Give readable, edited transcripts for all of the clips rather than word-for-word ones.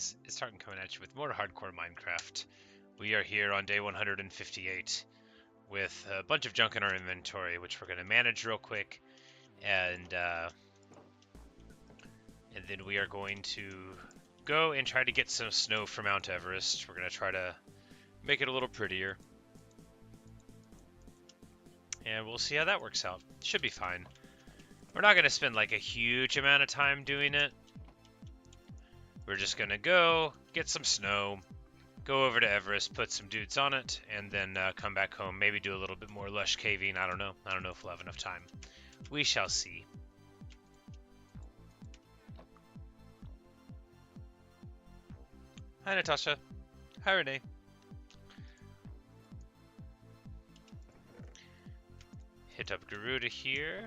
guys, it's Tartan coming at you with more hardcore Minecraft. We are here on day 158 with a bunch of junk in our inventory, which we're going to manage real quick, and then we are going to go and try to get some snow from Mount Everest. We're going to try to make it a little prettier, and we'll see how that works out. Should be fine. We're not going to spend like a huge amount of time doing it. We're just going to go get some snow, go over to Everest, put some dudes on it, and then come back home. Maybe do a little bit more lush caving. I don't know. I don't know if we'll have enough time. We shall see. Hi, Natasha. Hi, Renee. Hit up Garuda here.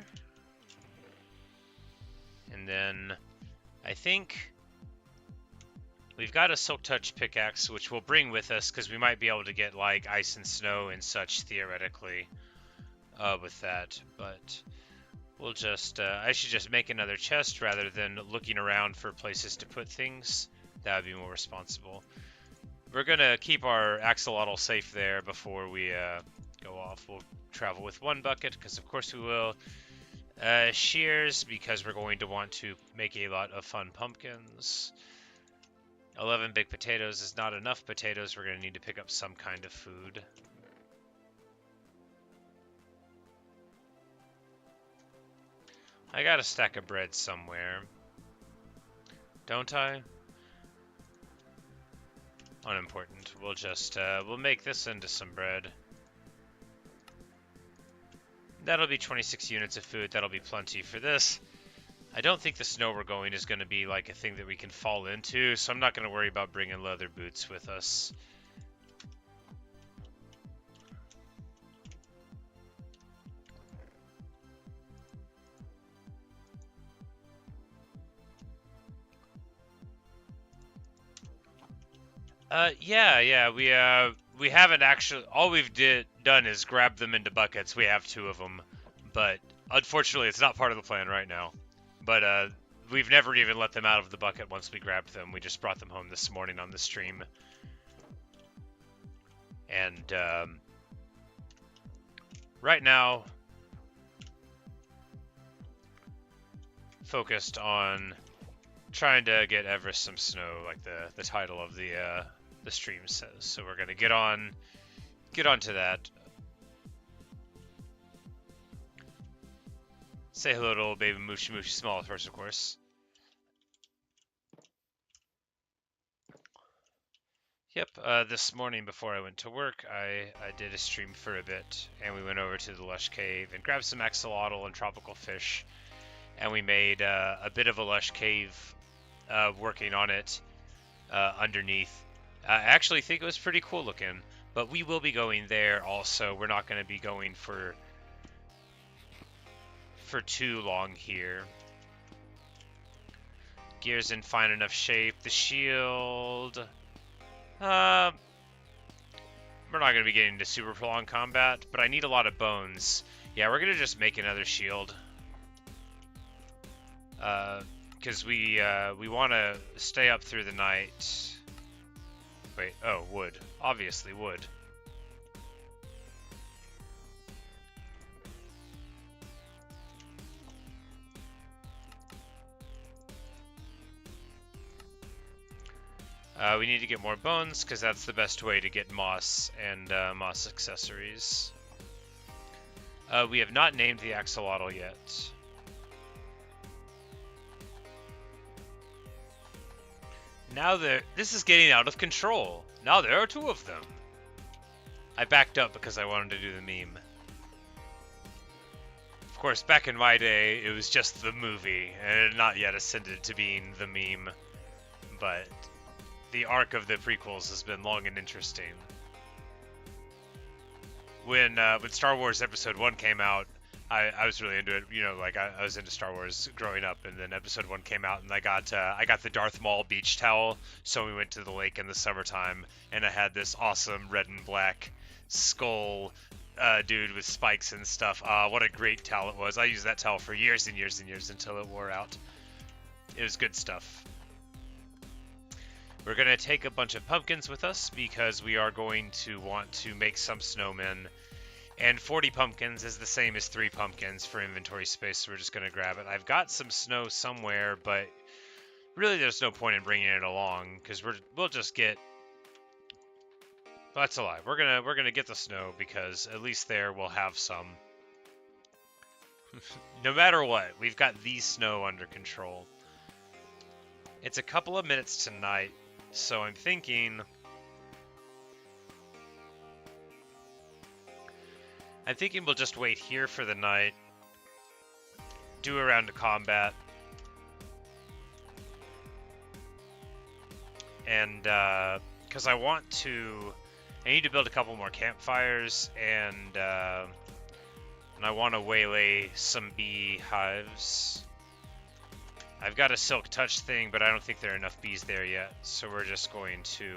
And then I think we've got a Silk Touch pickaxe, which we'll bring with us because we might be able to get like ice and snow and such theoretically with that. But we'll just, I should just make another chest rather than looking around for places to put things. That would be more responsible. We're going to keep our axolotl safe there before we go off. We'll travel with one bucket because of course we will. Shears because we're going to want to make a lot of fun pumpkins. 11 big potatoes is not enough potatoes. We're going to need to pick up some kind of food. I got a stack of bread somewhere. Don't I? Unimportant. We'll just, we'll make this into some bread. That'll be 26 units of food. That'll be plenty for this. I don't think the snow we're going is going to be like a thing that we can fall into, so I'm not going to worry about bringing leather boots with us. We haven't actually, all we've done is grab them into buckets. We have 2 of them, but unfortunately it's not part of the plan right now. But we've never even let them out of the bucket once we grabbed them. We just brought them home this morning on the stream. And right now, focused on trying to get Everest some snow, like the title of the stream says. So we're gonna get on to that. Say hello to old baby Mooshy Mooshy Small first, of course. Yep, this morning before I went to work, I did a stream for a bit, and we went over to the Lush Cave and grabbed some axolotl and tropical fish, and we made a bit of a Lush Cave working on it underneath. I actually think it was pretty cool looking, but we will be going there also. We're not going to be going for too long here. Gear's in fine enough shape. The shield, we're not going to be getting into super prolonged combat, but I need a lot of bones. Yeah, we're going to just make another shield. Because we want to stay up through the night. Wait, oh, wood. Obviously wood. We need to get more bones, because that's the best way to get moss and moss accessories. We have not named the axolotl yet. Now this is getting out of control. Now there are 2 of them. I backed up because I wanted to do the meme. Of course, back in my day, it was just the movie, and it had not yet ascended to being the meme. But the arc of the prequels has been long and interesting. When Star Wars Episode 1 came out, I was really into it. You know, like I was into Star Wars growing up, and then Episode 1 came out, and I got the Darth Maul beach towel. So we went to the lake in the summertime, and I had this awesome red and black skull dude with spikes and stuff. What a great towel it was. I used that towel for years and years and years until it wore out. It was good stuff. We're going to take a bunch of pumpkins with us because we are going to want to make some snowmen. And 40 pumpkins is the same as 3 pumpkins for inventory space, so we're just going to grab it. I've got some snow somewhere, but really there's no point in bringing it along because we'll just get... Well, that's a lie. We're gonna get the snow because at least there we'll have some. No matter what, we've got the snow under control. It's a couple of minutes tonight, so I'm thinking we'll just wait here for the night, do a round of combat, and because I need to build a couple more campfires, and I want to waylay some beehives. I've got a silk touch thing, but I don't think there are enough bees there yet, so we're just going to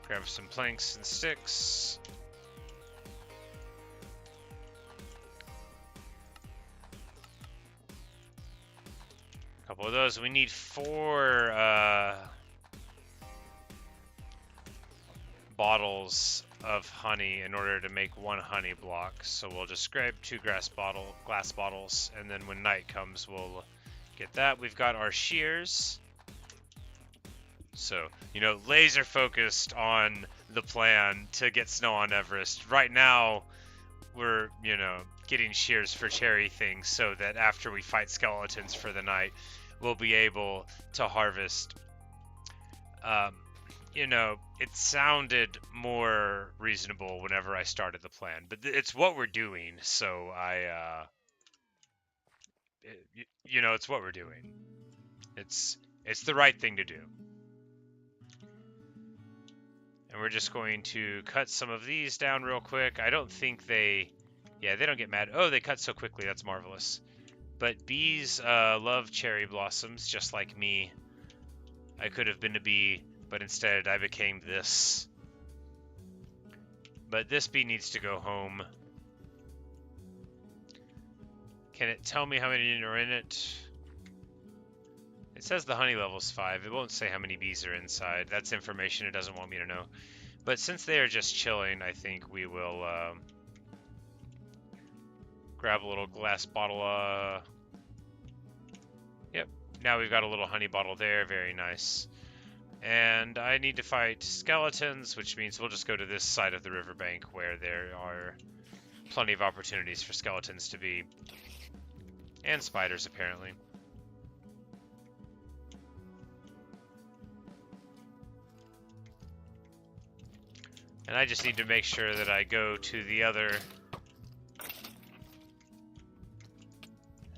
grab some planks and sticks. A couple of those. We need 4 bottles of honey in order to make 1 honey block. So we'll just grab 2 glass bottles, and then when night comes, we'll get that. We've got our shears. So, laser focused on the plan to get snow on Everest. Right now, we're, getting shears for cherry things so that after we fight skeletons for the night, we'll be able to harvest. It sounded more reasonable whenever I started the plan, but it's what we're doing, so it's what we're doing. It's the right thing to do. And we're just going to cut some of these down real quick. I don't think they don't get mad. Oh, they cut so quickly. That's marvelous. But bees love cherry blossoms, just like me. I could have been a bee, but instead I became this. But this bee needs to go home. Can it tell me how many are in it? It says the honey level's 5. It won't say how many bees are inside. That's information it doesn't want me to know. But since they are just chilling, I think we will grab a little glass bottle. Yep, now we've got a little honey bottle there. Very nice. And I need to fight skeletons, which means we'll just go to this side of the riverbank where there are plenty of opportunities for skeletons to be. And spiders, apparently. And I just need to make sure that I go to the other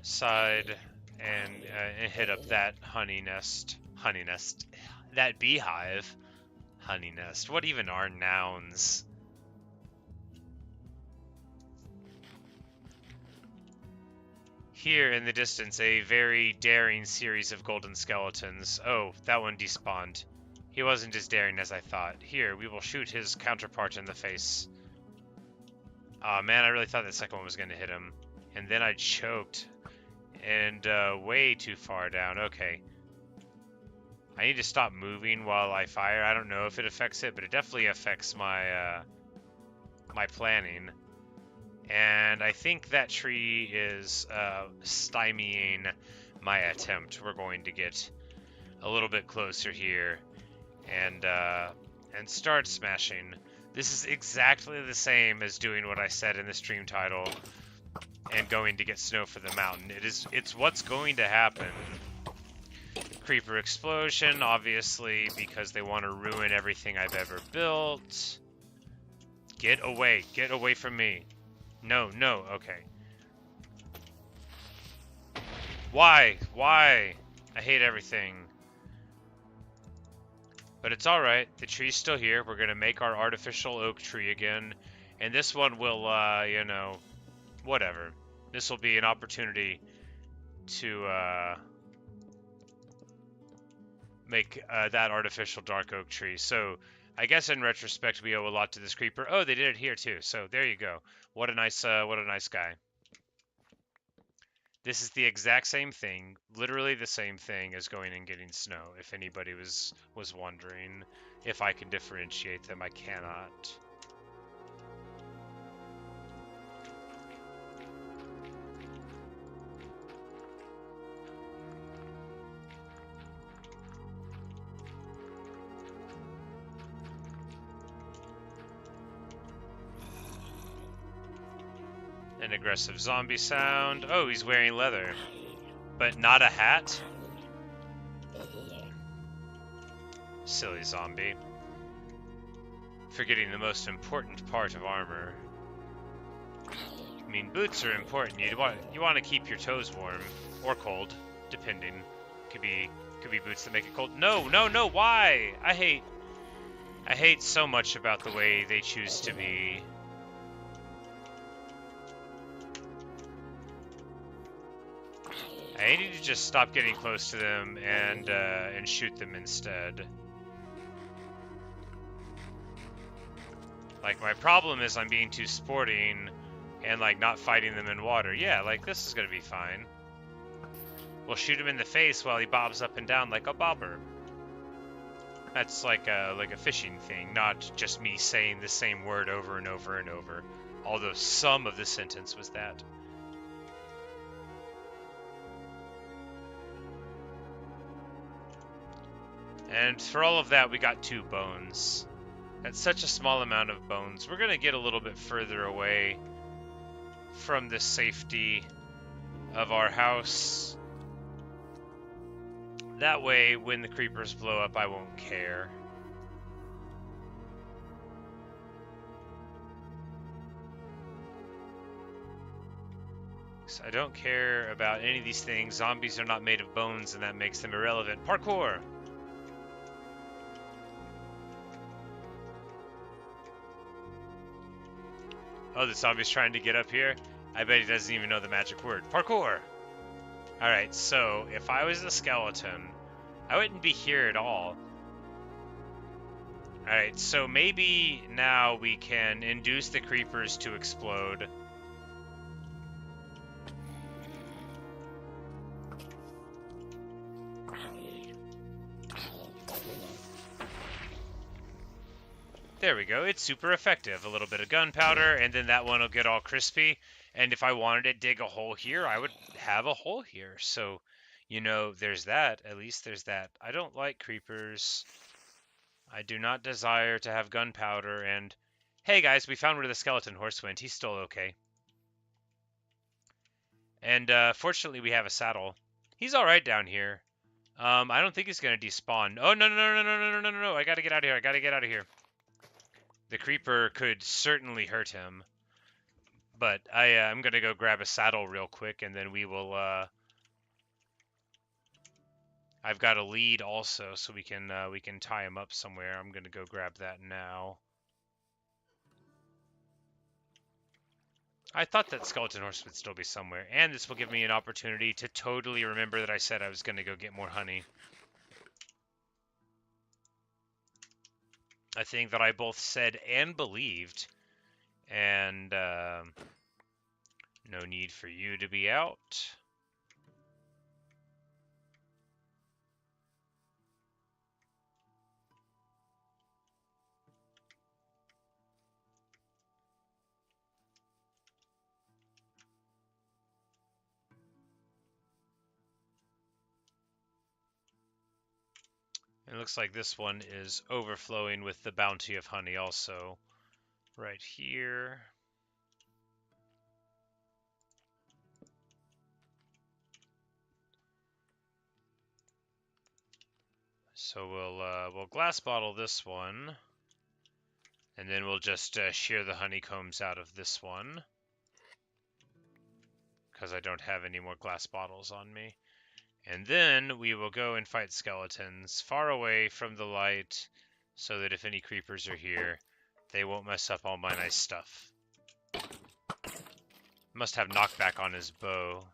side and hit up that that beehive. Honey nest. What even are nouns? Here in the distance, a very daring series of golden skeletons. Oh, that one despawned. He wasn't as daring as I thought. Here, we will shoot his counterpart in the face. Aw, man, I really thought the second one was going to hit him. And then I choked. And way too far down. Okay. I need to stop moving while I fire. I don't know if it affects it, but it definitely affects my my planning. And I think that tree is stymieing my attempt. We're going to get a little bit closer here and start smashing. This is exactly the same as doing what I said in the stream title and going to get snow for the mountain. It's what's going to happen. Creeper explosion, obviously, because they want to ruin everything I've ever built. Get away from me. No, okay. Why? I hate everything. But it's alright, the tree's still here. We're gonna make our artificial oak tree again. And this one will, whatever. This will be an opportunity to, make that artificial dark oak tree. So I guess in retrospect we owe a lot to this creeper. Oh, they did it here too. So there you go. What a nice guy. This is the exact same thing, literally the same thing as going and getting snow. If anybody was wondering if I can differentiate them, I cannot. An aggressive zombie sound. Oh, he's wearing leather. But not a hat? Silly zombie. Forgetting the most important part of armor. I mean, boots are important. You want to keep your toes warm. Or cold, depending. Could be boots that make it cold. No, no, no, why? I hate so much about the way they choose to be. I need to just stop getting close to them and shoot them instead. Like, my problem is I'm being too sporting and, like, not fighting them in water. Yeah, like, this is gonna be fine. We'll shoot him in the face while he bobs up and down like a bobber. That's like a fishing thing, not just me saying the same word over and over and over. Although some of the sentence was that. And for all of that, we got 2 bones. That's such a small amount of bones. We're going to get a little bit further away from the safety of our house. That way, when the creepers blow up, I won't care. So I don't care about any of these things. Zombies are not made of bones, and that makes them irrelevant. Parkour! Oh, the zombie's trying to get up here? I bet he doesn't even know the magic word. Parkour! Alright, so if I was a skeleton, I wouldn't be here at all. Alright, so maybe now we can induce the creepers to explode. There we go. It's super effective. A little bit of gunpowder, and then that one will get all crispy. And if I wanted to dig a hole here, I would have a hole here. So, you know, there's that. At least there's that. I don't like creepers. I do not desire to have gunpowder. And, hey guys, we found where the skeleton horse went. He's still okay. And fortunately, we have a saddle. He's all right down here. I don't think he's going to despawn. Oh, no, no, no, no, no, no, no, no, no. I got to get out of here. I got to get out of here. The creeper could certainly hurt him. But I'm going to go grab a saddle real quick, and then we will... I've got a lead also, so we can tie him up somewhere. I'm going to go grab that now. I thought that skeleton horse would still be somewhere, and this will give me an opportunity to totally remember that I said I was going to go get more honey. A thing that I both said and believed, and no need for you to be out. It looks like this one is overflowing with the bounty of honey also. Right here. So we'll glass bottle this one. And then we'll just shear the honeycombs out of this one. Because I don't have any more glass bottles on me. And then we will go and fight skeletons far away from the light so that if any creepers are here, they won't mess up all my nice stuff. Must have knockback on his bow.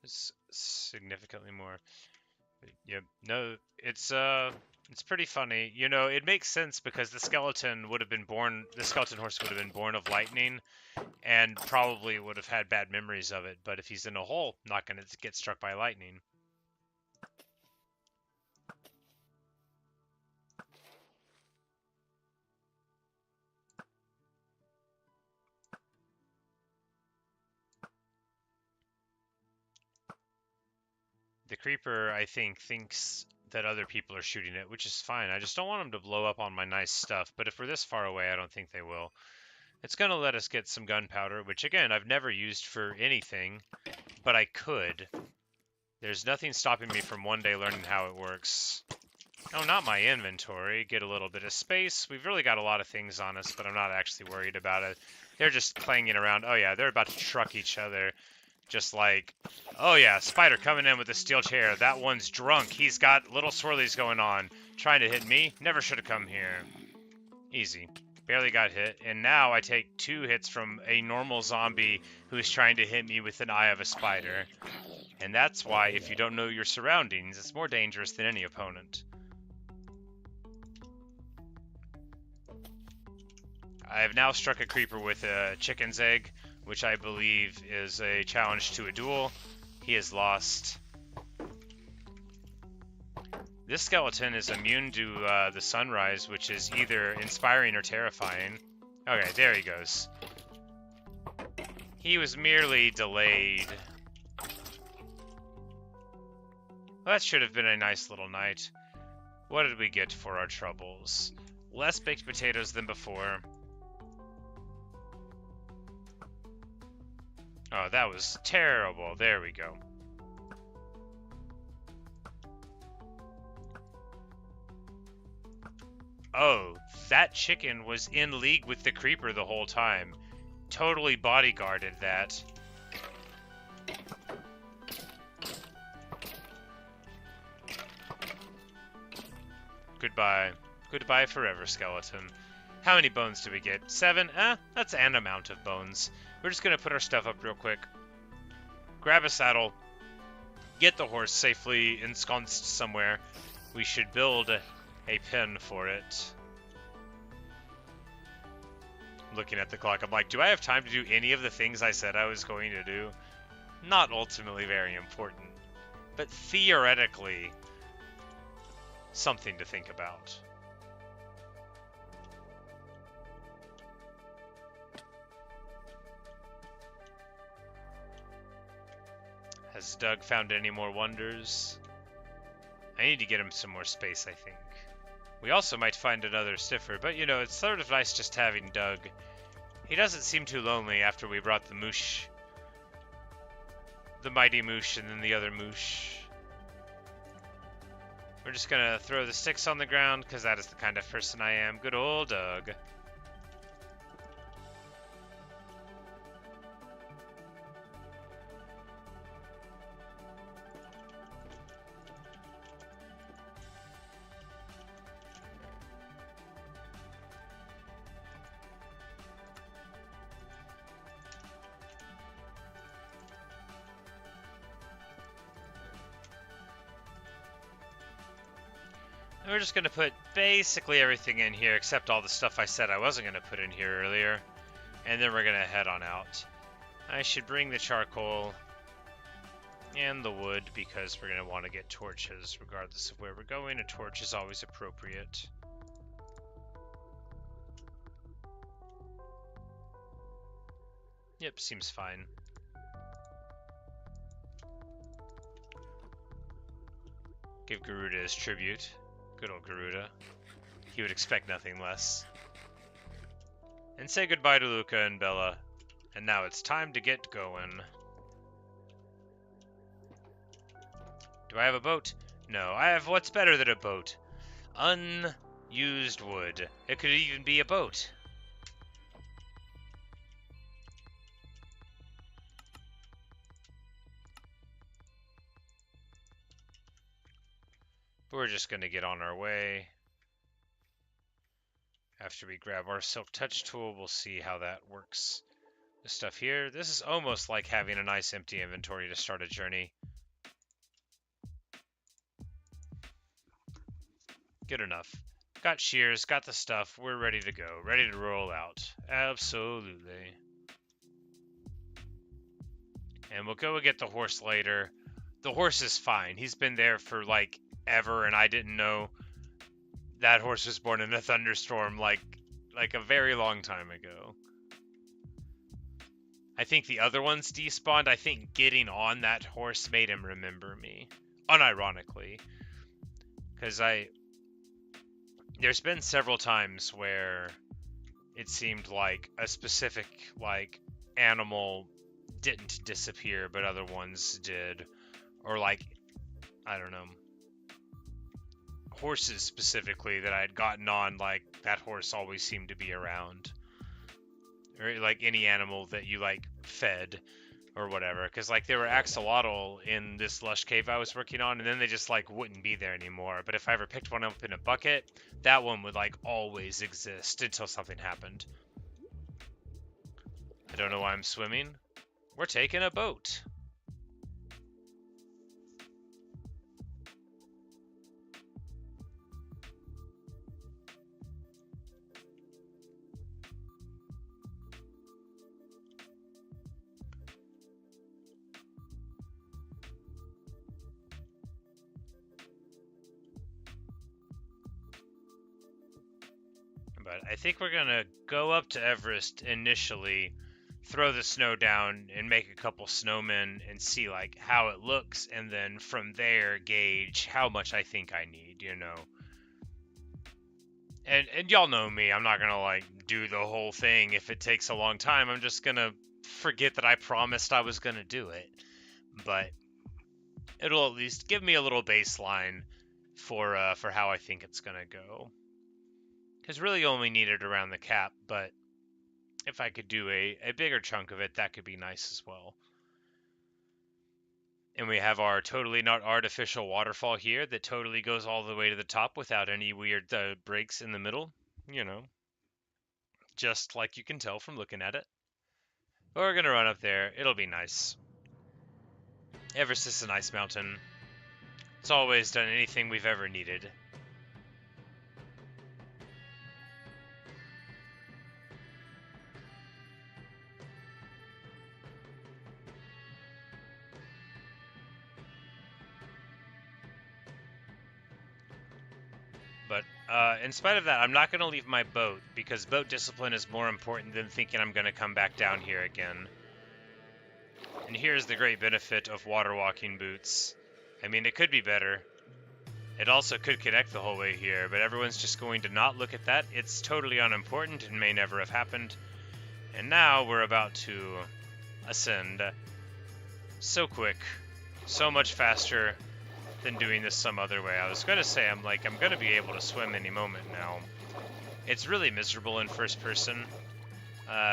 It's significantly more. Yep, no, it's It's pretty funny. You know, it makes sense because the skeleton horse would have been born of lightning and probably would have had bad memories of it. But if he's in a hole, not going to get struck by lightning. The creeper, I think, thinks that other people are shooting it, which is fine. I just don't want them to blow up on my nice stuff. But if we're this far away, I don't think they will. It's going to let us get some gunpowder, which, again, I've never used for anything, but I could. There's nothing stopping me from one day learning how it works. Oh, not my inventory. Get a little bit of space. We've really got a lot of things on us, but I'm not actually worried about it. They're just clanging around. Oh, yeah, they're about to truck each other. Just like, oh, yeah, spider coming in with a steel chair. That one's drunk. He's got little swirlies going on. Trying to hit me. Never should have come here. Easy. Barely got hit. And now I take 2 hits from a normal zombie who's trying to hit me with an eye of a spider. And that's why, if you don't know your surroundings, it's more dangerous than any opponent. I have now struck a creeper with a chicken's egg, which I believe is a challenge to a duel. He has lost. This skeleton is immune to the sunrise, which is either inspiring or terrifying. Okay, there he goes. He was merely delayed. Well, that should have been a nice little night. What did we get for our troubles? Less baked potatoes than before. Oh, that was terrible. There we go. Oh, that chicken was in league with the creeper the whole time. Totally bodyguarded that. Goodbye. Goodbye forever, skeleton. How many bones do we get? 7? That's an amount of bones. We're just going to put our stuff up real quick. Grab a saddle. Get the horse safely ensconced somewhere. We should build a pen for it. Looking at the clock, I'm like, do I have time to do any of the things I said I was going to do? Not ultimately very important, but theoretically something to think about. Has Doug found any more wonders? I need to get him some more space, I think. We also might find another stiffer, but you know, it's sort of nice just having Doug. He doesn't seem too lonely after we brought the moosh. The mighty moosh and then the other moosh. We're just gonna throw the sticks on the ground, because that is the kind of person I am. Good old Doug. We're just going to put basically everything in here except all the stuff I said I wasn't going to put in here earlier. And then we're going to head on out. I should bring the charcoal and the wood because we're going to want to get torches regardless of where we're going. A torch is always appropriate. Yep, seems fine. Give Garuda his tribute. Good old Garuda. He would expect nothing less. And say goodbye to Luca and Bella. And now it's time to get going. Do I have a boat? No, I have what's better than a boat. Unused wood. It could even be a boat. We're just going to get on our way. After we grab our silk touch tool, we'll see how that works. This stuff here, this is almost like having a nice empty inventory to start a journey. Good enough. Got shears, got the stuff. We're ready to go. Ready to roll out. Absolutely. And we'll go and get the horse later. The horse is fine. He's been there for, like, ever, and I didn't know that horse was born in a thunderstorm, like a very long time ago. I think the other ones despawned. I think getting on that horse made him remember me. Unironically. Because there's been several times where it seemed like a specific, like, animal didn't disappear, but other ones did. Or, like, I don't know, horses specifically that I had gotten on, like, that horse always seemed to be around. Or, like, any animal that you, like, fed or whatever. Because, like, there were axolotl in this lush cave I was working on, and then they just, like, wouldn't be there anymore. But if I ever picked one up in a bucket, that one would, like, always exist until something happened. I don't know why I'm swimming. We're taking a boat. But I think we're gonna go up to Everest initially, throw the snow down and make a couple snowmen and see, like, how it looks, and then from there gauge how much I think I need, you know. And y'all know me, I'm not gonna, like, do the whole thing if it takes a long time. I'm just gonna forget that I promised I was gonna do it. But it'll at least give me a little baseline for how I think it's gonna go. Because really only needed around the cap, but if I could do a bigger chunk of it, that could be nice as well. And we have our totally not artificial waterfall here that totally goes all the way to the top without any weird breaks in the middle, you know, just like you can tell from looking at it. But we're going to run up there. It'll be nice. Everest is a nice mountain. It's always done anything we've ever needed. But in spite of that, I'm not going to leave my boat, because boat discipline is more important than thinking I'm going to come back down here again. And here's the great benefit of water walking boots. I mean, it could be better. It also could connect the whole way here, but everyone's just going to not look at that. It's totally unimportant and may never have happened. And now we're about to ascend. So quick. So much faster than doing this some other way. I was going to say, I'm going to be able to swim any moment now. It's really miserable in first person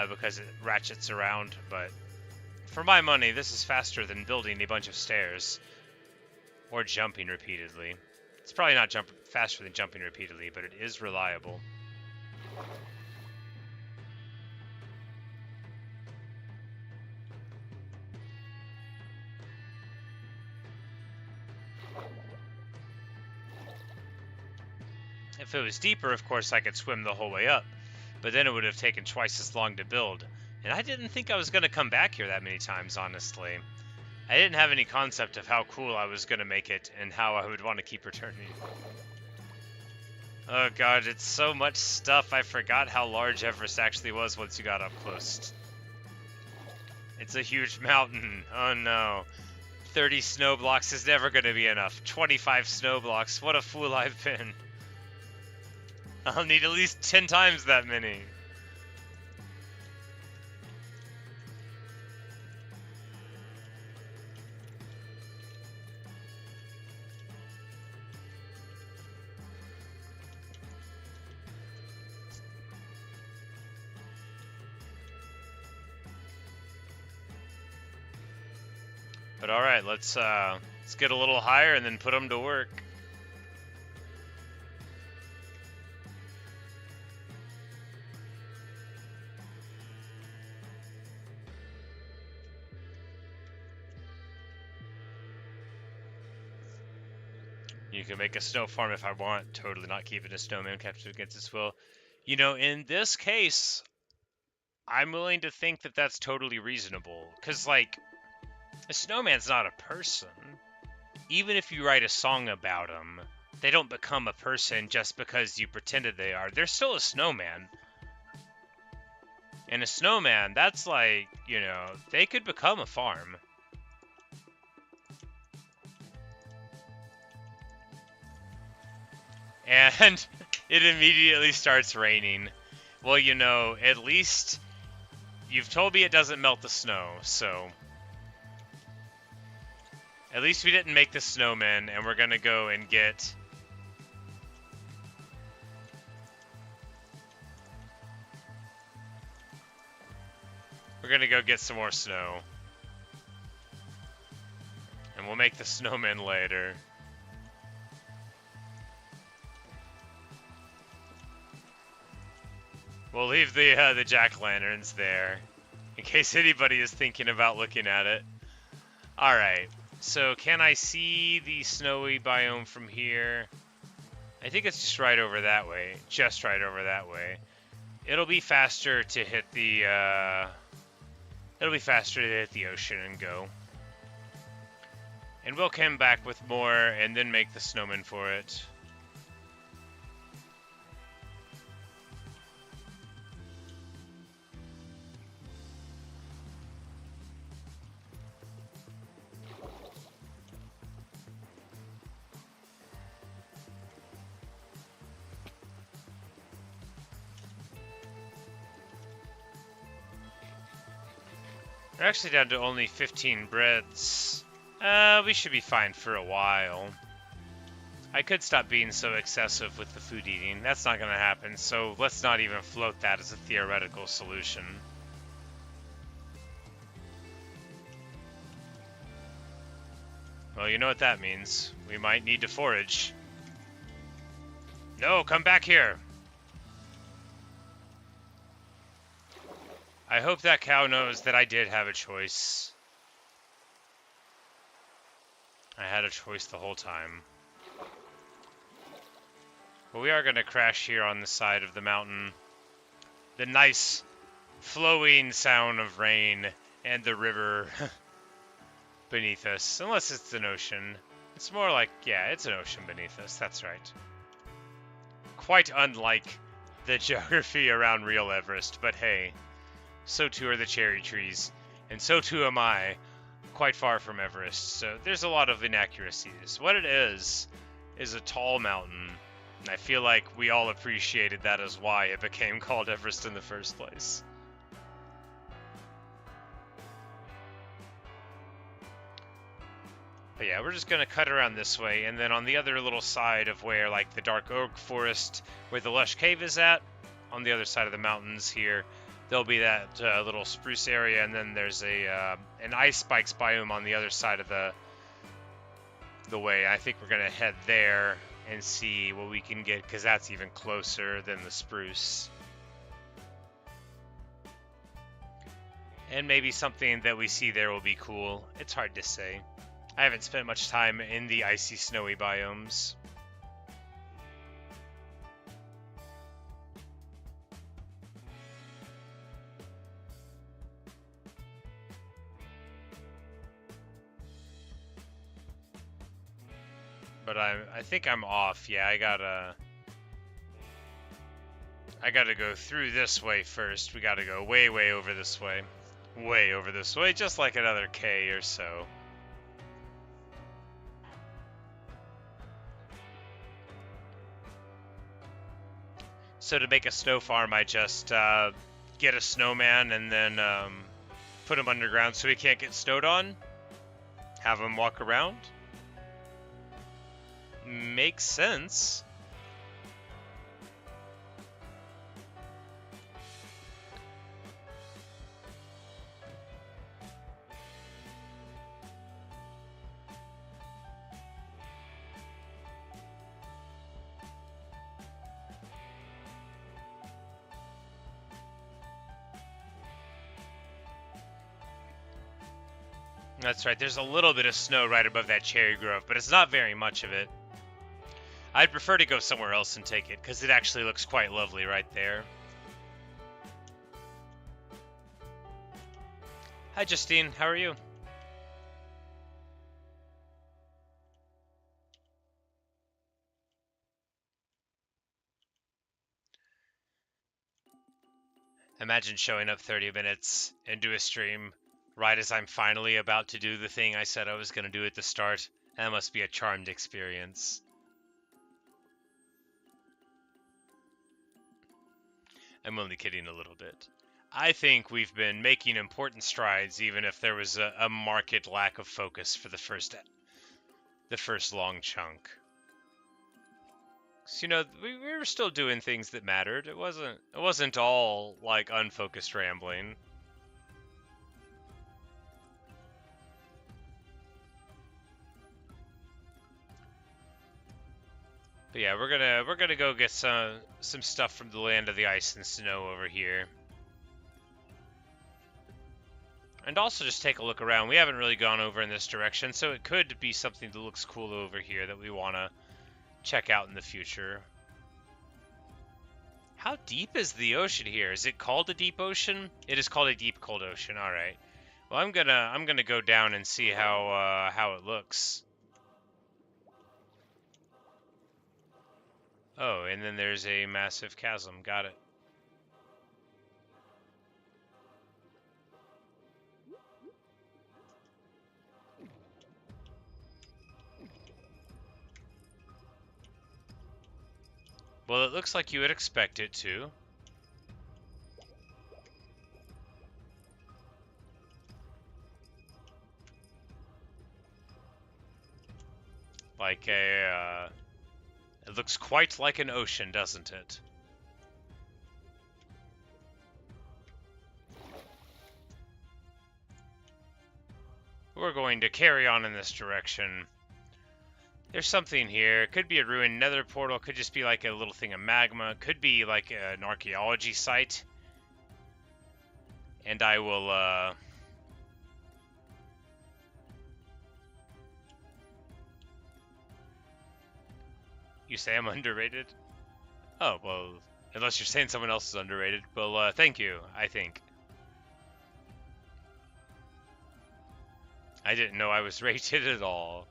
because it ratchets around, but for my money, this is faster than building a bunch of stairs or jumping repeatedly. It's probably not faster than jumping repeatedly, but it is reliable. If it was deeper, of course, I could swim the whole way up, but then it would have taken twice as long to build. And I didn't think I was going to come back here that many times, honestly. I didn't have any concept of how cool I was going to make it and how I would want to keep returning. Oh god, it's so much stuff. I forgot how large Everest actually was once you got up close. It's a huge mountain. Oh no. 30 snow blocks is never going to be enough. 25 snow blocks. What a fool I've been. I'll need at least 10 times that many. But all right, let's get a little higher and then put them to work. You can make a snow farm if I want. Totally not keeping a snowman captive against its will. You know, in this case, I'm willing to think that that's totally reasonable. Because, like, a snowman's not a person. Even if you write a song about them, they don't become a person just because you pretended they are. They're still a snowman. And a snowman, that's like, you know, they could become a farm. And it immediately starts raining. Well, you know, at least you've told me it doesn't melt the snow, so at least we didn't make the snowmen, and we're gonna go and get... We're gonna go get some more snow. And we'll make the snowmen later. We'll leave the jack-o'-lanterns there, in case anybody is thinking about looking at it. Alright, so can I see the snowy biome from here? I think it's just right over that way. Just right over that way. It'll be faster to hit the, ocean and go. And we'll come back with more and then make the snowman for it. We're actually down to only 15 breads. We should be fine for a while. I could stop being so excessive with the food eating. That's not going to happen, so let's not even float that as a theoretical solution. Well, you know what that means. We might need to forage. No, come back here! I hope that cow knows that I did have a choice. I had a choice the whole time. But we are going to crash here on the side of the mountain. The nice flowing sound of rain and the river beneath us. Unless it's an ocean. It's more like, yeah, it's an ocean beneath us. That's right. Quite unlike the geography around real Everest, but hey. So too are the cherry trees, and so too am I, quite far from Everest, so there's a lot of inaccuracies. What it is a tall mountain, and I feel like we all appreciated that as why it became called Everest in the first place. But yeah, we're just going to cut around this way, and then on the other little side of where, like, the dark oak forest, where the lush cave is at, on the other side of the mountains here, there'll be that little spruce area, and then there's an ice spikes biome on the other side of the way. I think we're going to head there and see what we can get, because that's even closer than the spruce. And maybe something that we see there will be cool. It's hard to say. I haven't spent much time in the icy, snowy biomes. But I think I'm off. Yeah, I gotta go through this way first. We gotta go way, way over this way. Way over this way, just like another K or so. So to make a snow farm, I just get a snowman and then put him underground so he can't get snowed on. Have him walk around. Makes sense. That's right, there's a little bit of snow right above that cherry grove, but it's not very much of it. I'd prefer to go somewhere else and take it, because it actually looks quite lovely right there. Hi, Justine. How are you? Imagine showing up 30 minutes into a stream right as I'm finally about to do the thing I said I was going to do at the start. That must be a charmed experience. I'm only kidding a little bit. I think we've been making important strides, even if there was a marked lack of focus for the first long chunk. So, you know, we were still doing things that mattered. It wasn't all like unfocused rambling. But yeah, we're gonna go get some stuff from the land of the ice and snow over here. And also just take a look around. We haven't really gone over in this direction, so it could be something that looks cool over here that we want to check out in the future. How deep is the ocean here? Is it called a deep ocean? It is called a deep cold ocean. All right. Well, I'm gonna go down and see how it looks. Oh, and then there's a massive chasm. Got it. Well, it looks like you would expect it to. Like it looks quite like an ocean, doesn't it? We're going to carry on in this direction. There's something here. Could be a ruined nether portal. Could just be like a little thing of magma. Could be like an archaeology site. And I will, You say I'm underrated? Oh, well, unless you're saying someone else is underrated. Well, thank you, I think. I didn't know I was rated at all.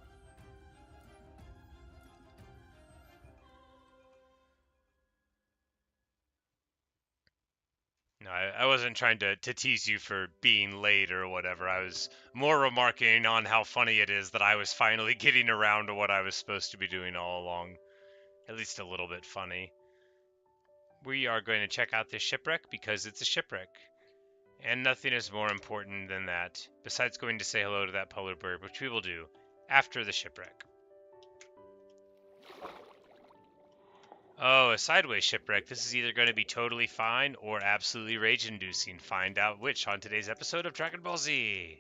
No, I wasn't trying to tease you for being late or whatever. I was more remarking on how funny it is that I was finally getting around to what I was supposed to be doing all along. At least a little bit funny. We are going to check out this shipwreck because it's a shipwreck. And nothing is more important than that, besides going to say hello to that polar bird, which we will do after the shipwreck. Oh, a sideways shipwreck. This is either going to be totally fine or absolutely rage-inducing. Find out which on today's episode of Dragon Ball Z.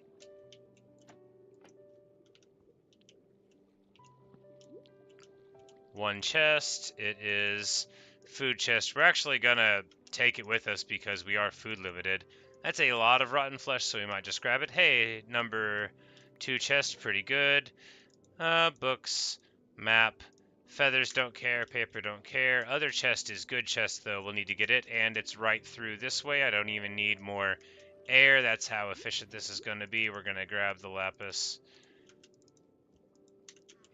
One chest. It is food chest. We're actually going to take it with us because we are food limited. That's a lot of rotten flesh, so we might just grab it. Hey, number 2 chest, pretty good. Books, map, feathers don't care, paper don't care. Other chest is good chest though, we'll need to get it, and it's right through this way. I don't even need more air, that's how efficient this is going to be. We're going to grab the lapis.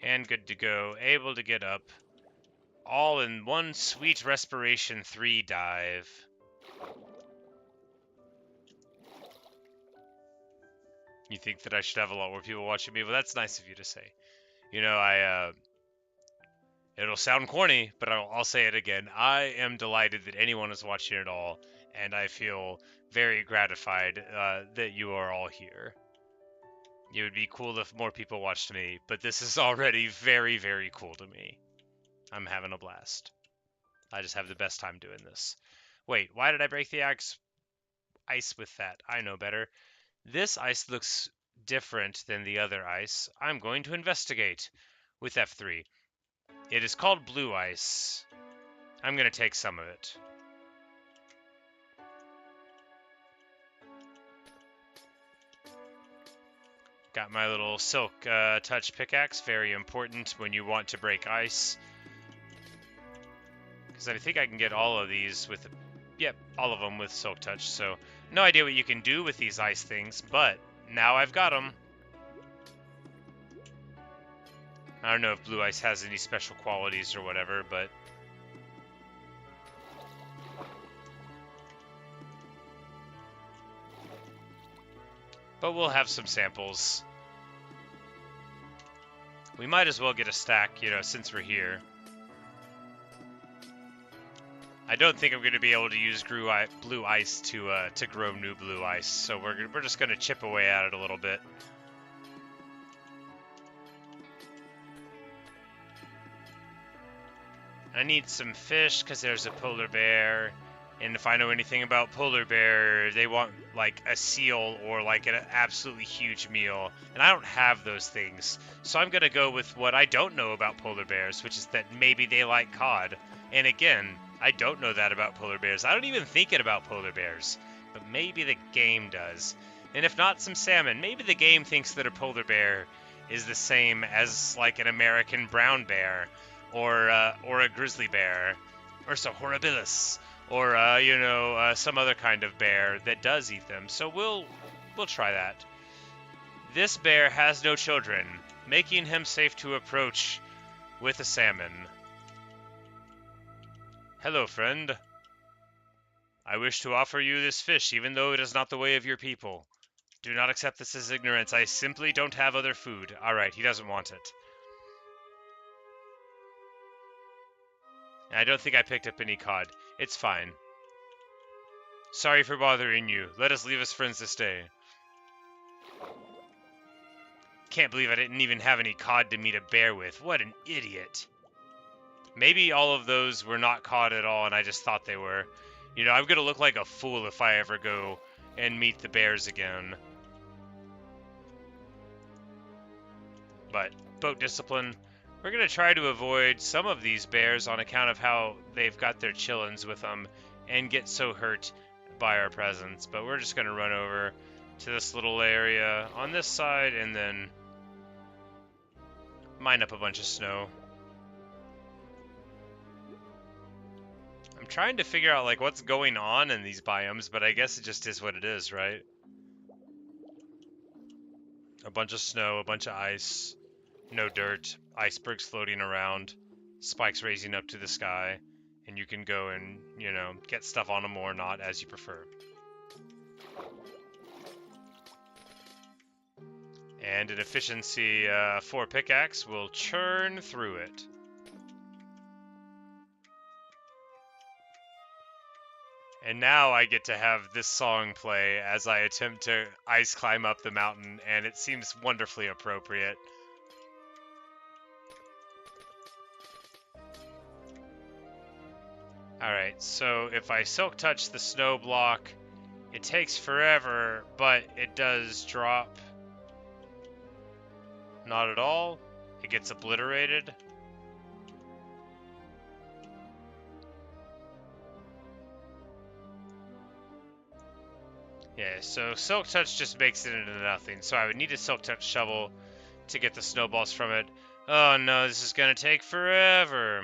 And good to go, able to get up. All in one sweet respiration 3 dive. You think that I should have a lot more people watching me? Well, that's nice of you to say. You know, it'll sound corny, but I'll say it again. I am delighted that anyone is watching at all, and I feel very gratified that you are all here. It would be cool if more people watched me, but this is already very, very cool to me. I'm having a blast. I just have the best time doing this. Wait, why did I break the ice with that? I know better. This ice looks different than the other ice. I'm going to investigate with F3. It is called blue ice. I'm going to take some of it. Got my little silk touch pickaxe, very important when you want to break ice. Because I think I can get all of these with, yep, all of them with Silk Touch. So no idea what you can do with these ice things, but now I've got them. I don't know if blue ice has any special qualities or whatever, but we'll have some samples. We might as well get a stack, you know, since we're here. I don't think I'm going to be able to use blue ice to grow new blue ice, so we're just going to chip away at it a little bit. I need some fish because there's a polar bear, and if I know anything about polar bear, they want like a seal or like an absolutely huge meal, and I don't have those things. So I'm going to go with what I don't know about polar bears, which is that maybe they like cod. And again, I don't know that about polar bears. I don't even think it about polar bears, but maybe the game does. And if not, some salmon. Maybe the game thinks that a polar bear is the same as like an American brown bear, or a grizzly bear, or so horribilis, or you know, some other kind of bear that does eat them. So we'll try that. This bear has no children, making him safe to approach with a salmon. Hello, friend. I wish to offer you this fish, even though it is not the way of your people. Do not accept this as ignorance. I simply don't have other food. Alright, he doesn't want it. I don't think I picked up any cod. It's fine. Sorry for bothering you. Let us leave as friends this day. Can't believe I didn't even have any cod to meet a bear with. What an idiot. Maybe all of those were not cod at all, and I just thought they were. You know, I'm going to look like a fool if I ever go and meet the bears again. But boat discipline. We're going to try to avoid some of these bears on account of how they've got their chillins with them and get so hurt by our presence. But we're just going to run over to this little area on this side and then mine up a bunch of snow. I'm trying to figure out like what's going on in these biomes, but I guess it just is what it is, right? A bunch of snow, a bunch of ice, no dirt, icebergs floating around, spikes raising up to the sky, and you can go and, you know, get stuff on them or not as you prefer. And an efficiency 4 pickaxe will churn through it. And now I get to have this song play as I attempt to ice climb up the mountain, and it seems wonderfully appropriate. Alright, so if I silk touch the snow block, it takes forever, but it does drop. Not at all. It gets obliterated. Yeah, so Silk Touch just makes it into nothing. So I would need a Silk Touch shovel to get the snowballs from it. Oh no, this is going to take forever.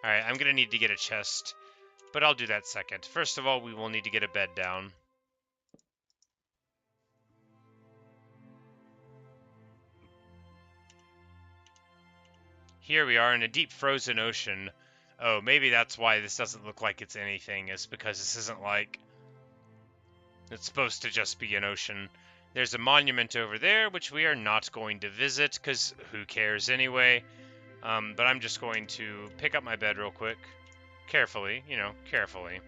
Alright, I'm going to need to get a chest, but I'll do that second. First of all, we will need to get a bed down. Here we are in a deep frozen ocean. Oh, maybe that's why this doesn't look like it's anything, is because this isn't like... It's supposed to just be an ocean. There's a monument over there, which we are not going to visit, because who cares anyway? But I'm just going to pick up my bed real quick. Carefully, you know, carefully.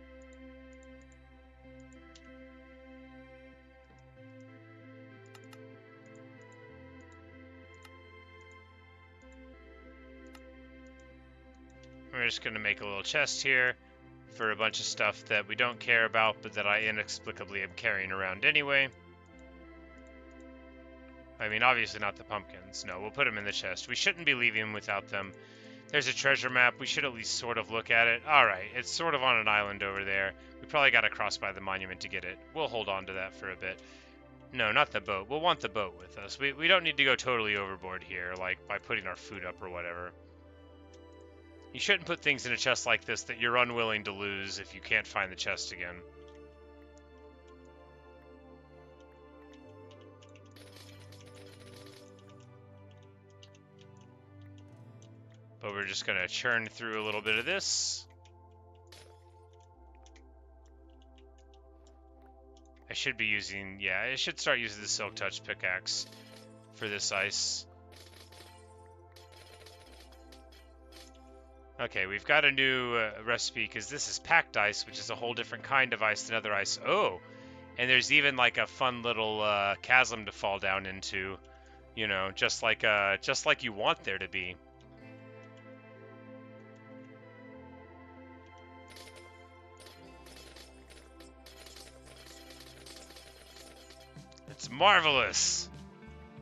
We're just going to make a little chest here for a bunch of stuff that we don't care about, but that I inexplicably am carrying around anyway. I mean, obviously not the pumpkins. No, we'll put them in the chest. We shouldn't be leaving them without them. There's a treasure map. We should at least sort of look at it. Alright, it's sort of on an island over there. We probably got to cross by the monument to get it. We'll hold on to that for a bit. No, not the boat. We'll want the boat with us. We don't need to go totally overboard here, like by putting our food up or whatever. You shouldn't put things in a chest like this that you're unwilling to lose if you can't find the chest again. But we're just going to churn through a little bit of this. I should be using, yeah, I should start using the Silk Touch pickaxe for this ice. Okay, we've got a new recipe, because this is packed ice, which is a whole different kind of ice than other ice. Oh, and there's even like a fun little chasm to fall down into, you know, just like you want there to be. It's marvelous.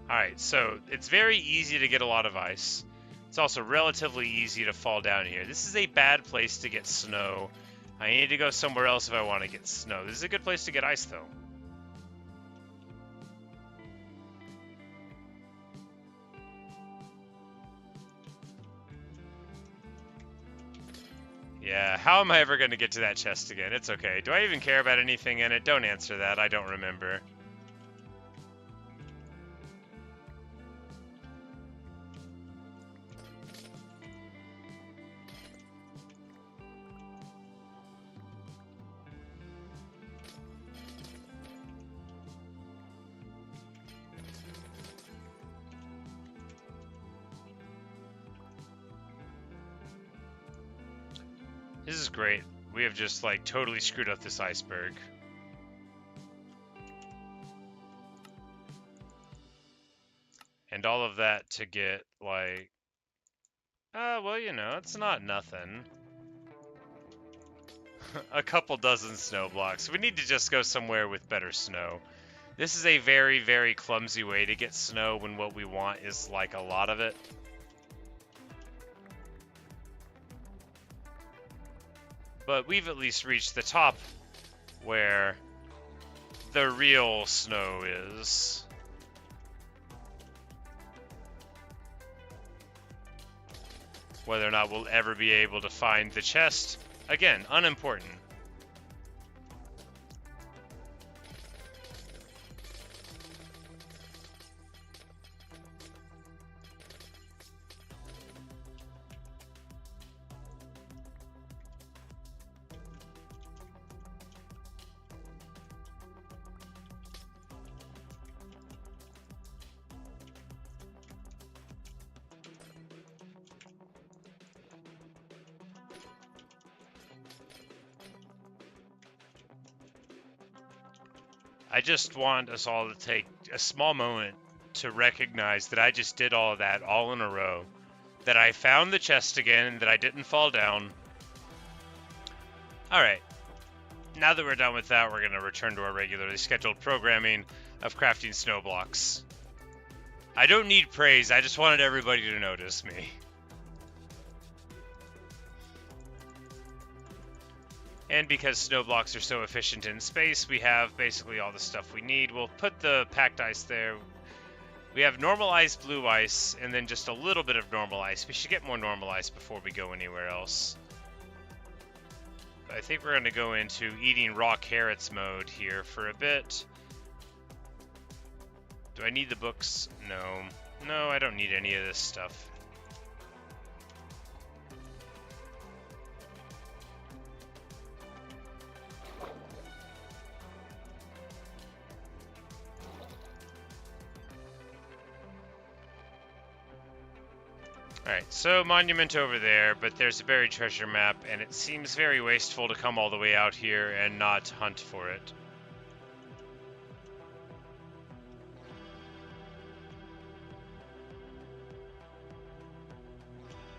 All right, so it's very easy to get a lot of ice. It's also relatively easy to fall down here. This is a bad place to get snow. I need to go somewhere else if I want to get snow. This is a good place to get ice, though. Yeah, how am I ever going to get to that chest again? It's okay. Do I even care about anything in it? Don't answer that. I don't remember. This is great. We have just, like, totally screwed up this iceberg. And all of that to get, like... well, you know, it's not nothing. A couple dozen snow blocks. We need to just go somewhere with better snow. This is a very, very clumsy way to get snow when what we want is, like, a lot of it. But we've at least reached the top where the real snow is. Whether or not we'll ever be able to find the chest, again, unimportant. I just want us all to take a small moment to recognize that I just did all of that all in a row. That I found the chest again and that I didn't fall down. Alright. Now that we're done with that, we're going to return to our regularly scheduled programming of crafting snow blocks. I don't need praise, I just wanted everybody to notice me. And because snow blocks are so efficient in space, we have basically all the stuff we need. We'll put the packed ice there. We have normal ice, blue ice, and then just a little bit of normal ice. We should get more normal ice before we go anywhere else. But I think we're going to go into eating raw carrots mode here for a bit. Do I need the books? No. No, I don't need any of this stuff. Alright, so monument over there, but there's a buried treasure map, and it seems very wasteful to come all the way out here and not hunt for it.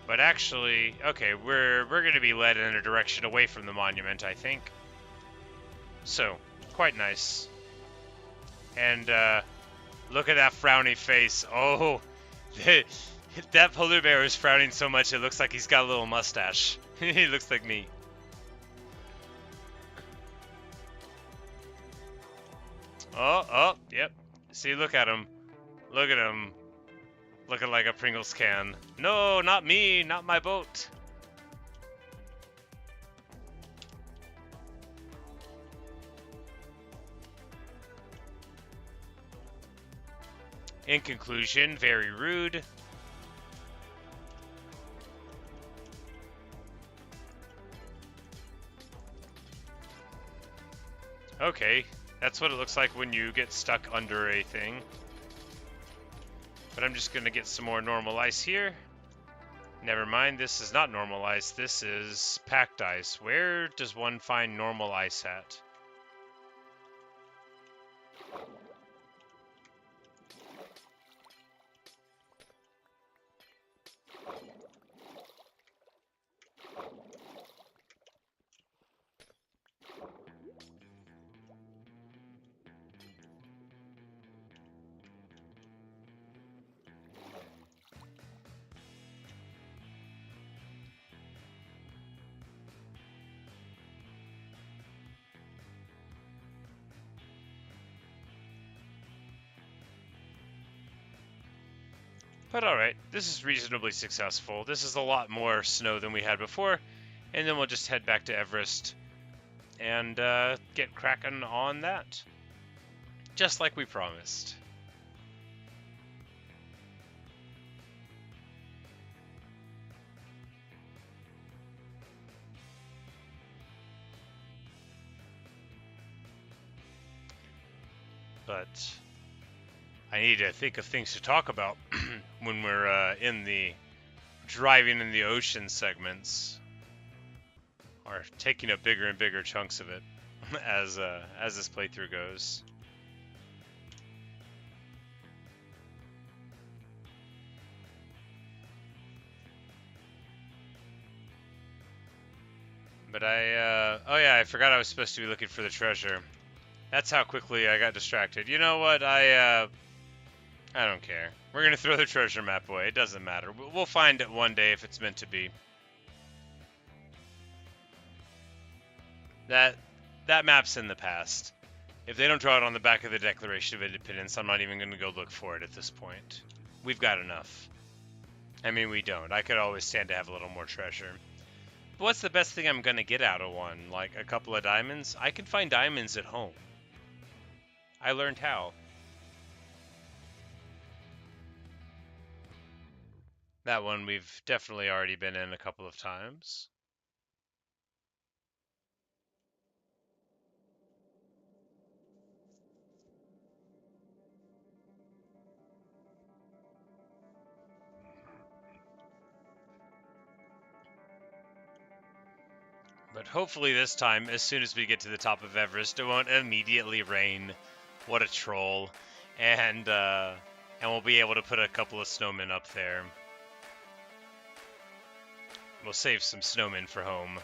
But actually, okay, we're going to be led in a direction away from the monument, I think. So, quite nice. And, look at that frowny face. Oh, that polar bear is frowning so much it looks like he's got a little mustache. He looks like me. Oh, yep. See, look at him. Look at him. Looking like a Pringles can. No, not me, not my boat. In conclusion, very rude. Okay, that's what it looks like when you get stuck under a thing. But I'm just gonna get some more normal ice here. Never mind, this is not normal ice, this is packed ice. Where does one find normal ice at? But alright, this is reasonably successful. This is a lot more snow than we had before, and then we'll just head back to Everest and get cracking on that. Just like we promised. But I need to think of things to talk about when we're in the driving in the ocean segments, or taking up bigger and bigger chunks of it as this playthrough goes. But oh yeah, I forgot I was supposed to be looking for the treasure. That's how quickly I got distracted. You know what? I don't care. We're gonna throw the treasure map away. It doesn't matter. We'll find it one day if it's meant to be. That map's in the past. If they don't draw it on the back of the Declaration of Independence, I'm not even gonna go look for it at this point. We've got enough. I mean, we don't. I could always stand to have a little more treasure. But what's the best thing I'm gonna get out of one? Like a couple of diamonds? I can find diamonds at home. I learned how. That one we've definitely already been in a couple of times. But hopefully this time, as soon as we get to the top of Everest, it won't immediately rain. What a troll. And we'll be able to put a couple of snowmen up there. We'll save some snowmen for home.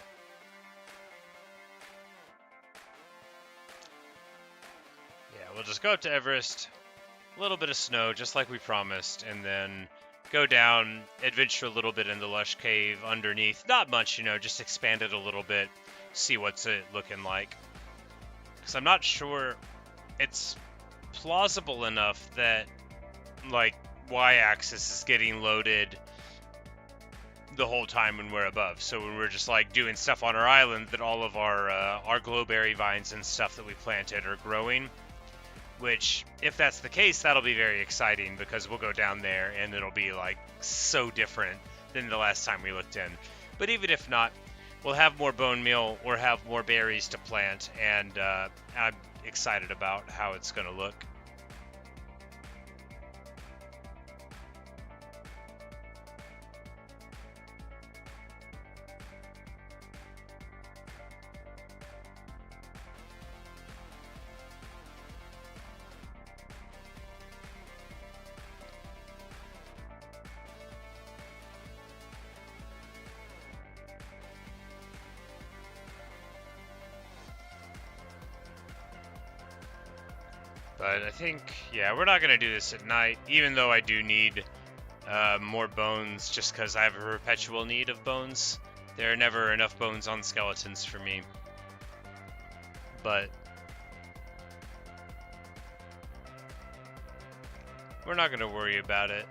Yeah, we'll just go up to Everest, a little bit of snow, just like we promised, and then go down, adventure a little bit in the lush cave underneath. Not much, you know, just expand it a little bit, see what's it looking like. Because I'm not sure it's plausible enough that, like, y-axis is getting loaded the whole time when we're above. So when we're just like doing stuff on our island, that all of our glowberry vines and stuff that we planted are growing. Which, if that's the case, that'll be very exciting because we'll go down there and it'll be like so different than the last time we looked in. But even if not, we'll have more bone meal or have more berries to plant, and I'm excited about how it's going to look. But I think, yeah, we're not going to do this at night, even though I do need more bones, just because I have a perpetual need of bones. There are never enough bones on skeletons for me. But we're not going to worry about it.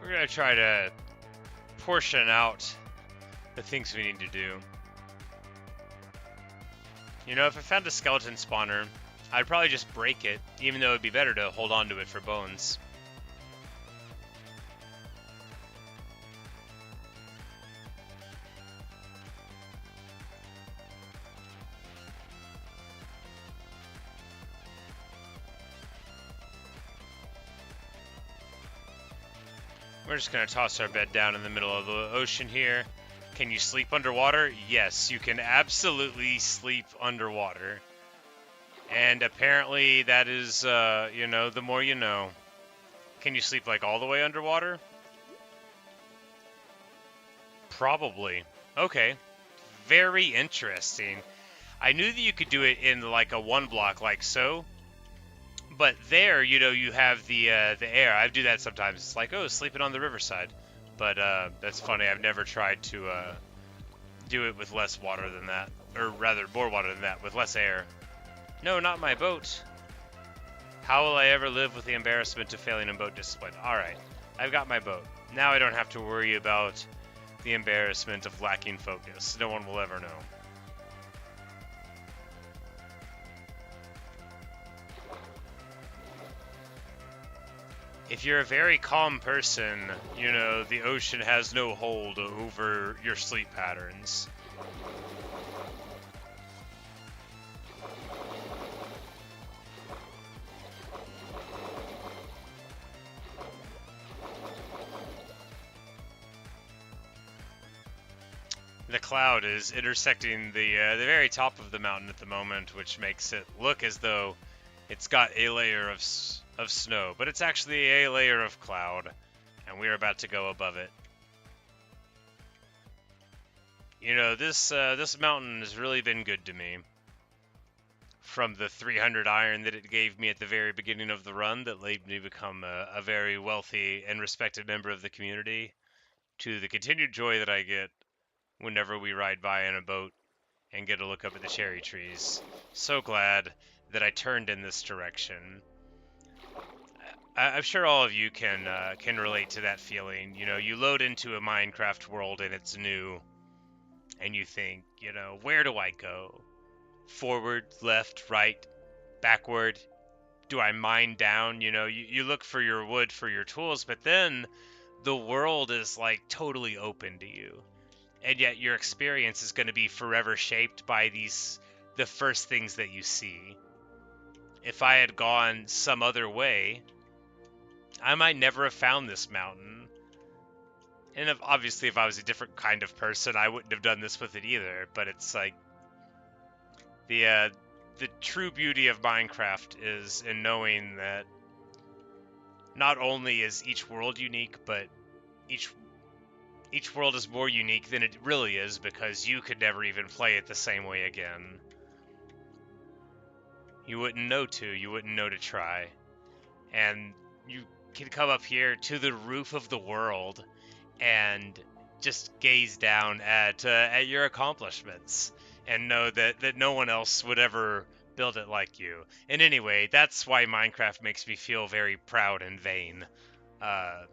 We're going to try to portion out the things we need to do. You know, if I found a skeleton spawner, I'd probably just break it, even though it'd be better to hold on to it for bones. We're just going to toss our bed down in the middle of the ocean here. Can you sleep underwater? Yes, you can absolutely sleep underwater. And apparently that is, you know, the more you know. Can you sleep, like, all the way underwater? Probably. Okay. Very interesting. I knew that you could do it in, like, a one block like so. But there, you know, you have the air. I do that sometimes. It's like, oh, sleeping on the riverside. But that's funny. I've never tried to do it with less water than that. Or rather, more water than that, with less air. No, not my boat. How will I ever live with the embarrassment of failing in boat discipline? Alright, I've got my boat. Now I don't have to worry about the embarrassment of lacking focus. No one will ever know. If you're a very calm person, you know, the ocean has no hold over your sleep patterns. The cloud is intersecting the very top of the mountain at the moment, which makes it look as though it's got a layer of snow, but it's actually a layer of cloud, and we're about to go above it. You know, this mountain has really been good to me. From the 300 iron that it gave me at the very beginning of the run that made me become a very wealthy and respected member of the community, to the continued joy that I get whenever we ride by in a boat and get a look up at the cherry trees. So glad that I turned in this direction. I'm sure all of you can relate to that feeling. You know, you load into a Minecraft world and it's new, and you think, you know, where do I go? Forward, left, right, backward? Do I mine down? You know, you look for your wood for your tools, but then the world is like totally open to you. And yet your experience is going to be forever shaped by the first things that you see. If I had gone some other way, I might never have found this mountain. And obviously, if I was a different kind of person, I wouldn't have done this with it either. But it's like the true beauty of Minecraft is in knowing that not only is each world unique, but each world is more unique than it really is, because you could never even play it the same way again. You wouldn't know to. You wouldn't know to try. And you can come up here to the roof of the world and just gaze down at your accomplishments and know that no one else would ever build it like you. And anyway, that's why Minecraft makes me feel very proud and vain. I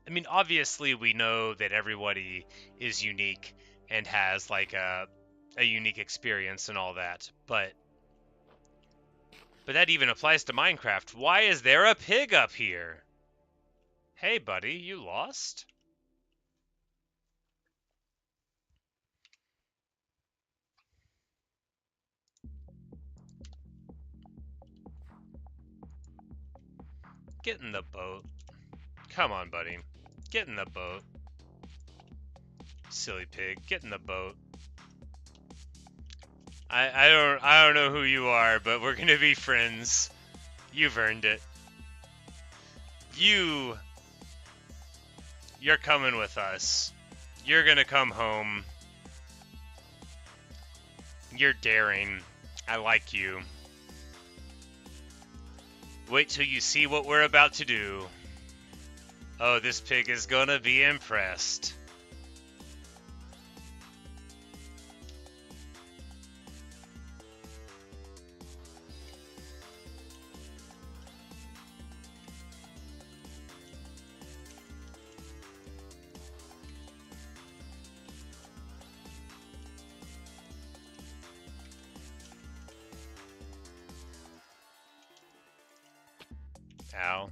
mean, obviously we know that everybody is unique and has like a unique experience and all that, but that even applies to Minecraft. Why is there a pig up here? Hey, buddy, you lost? Get in the boat. Come on, buddy. Get in the boat. Silly pig, get in the boat. I don't know who you are, but we're gonna be friends. You've earned it. You're coming with us. You're gonna come home. You're daring. I like you. Wait till you see what we're about to do. Oh, this pig is gonna be impressed. Ow.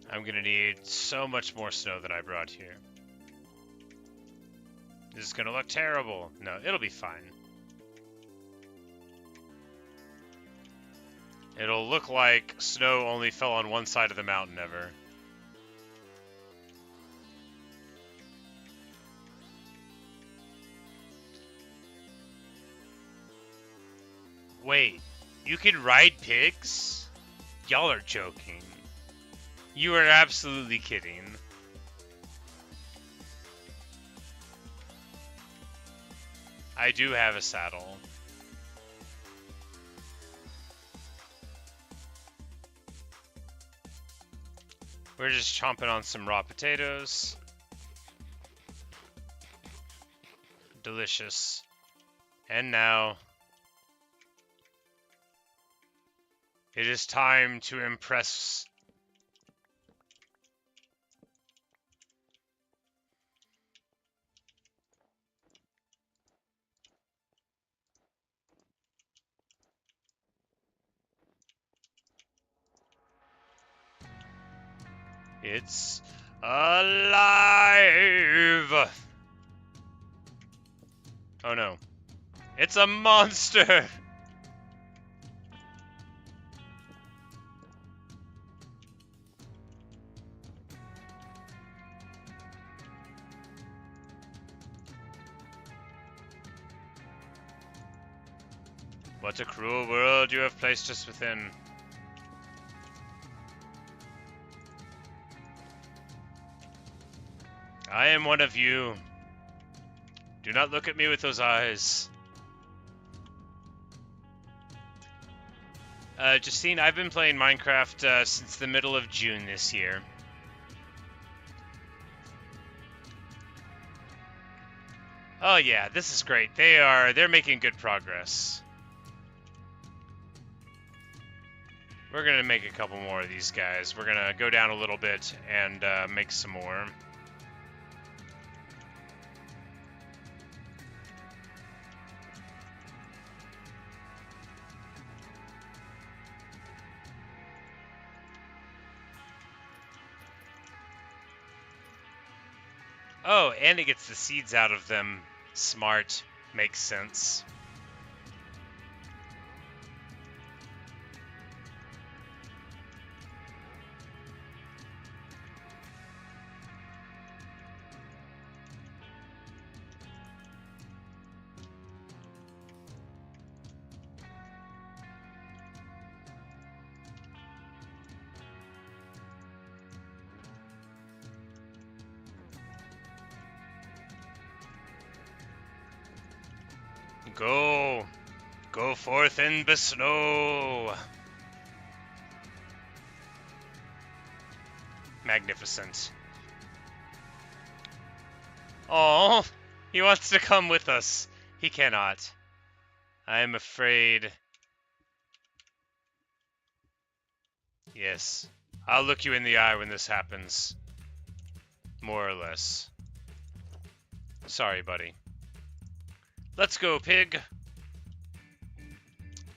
I'm gonna need so much more snow than I brought here. This is gonna look terrible. No, it'll be fine. It'll look like snow only fell on one side of the mountain ever. Wait, you can ride pigs? Y'all are joking. You are absolutely kidding. I do have a saddle. We're just chomping on some raw potatoes. Delicious. And now, it is time to impress. It's alive! Oh no. It's a monster! What a cruel world you have placed us within. I am one of you. Do not look at me with those eyes. Justine, I've been playing Minecraft since the middle of June this year. Oh yeah, this is great. They're making good progress. We're gonna make a couple more of these guys. We're gonna go down a little bit and make some more. Oh, and it gets the seeds out of them. Smart. Makes sense. Go! Go forth in the snow! Magnificent. Oh, he wants to come with us. He cannot. I am afraid. Yes. I'll look you in the eye when this happens. More or less. Sorry, buddy. Let's go, pig.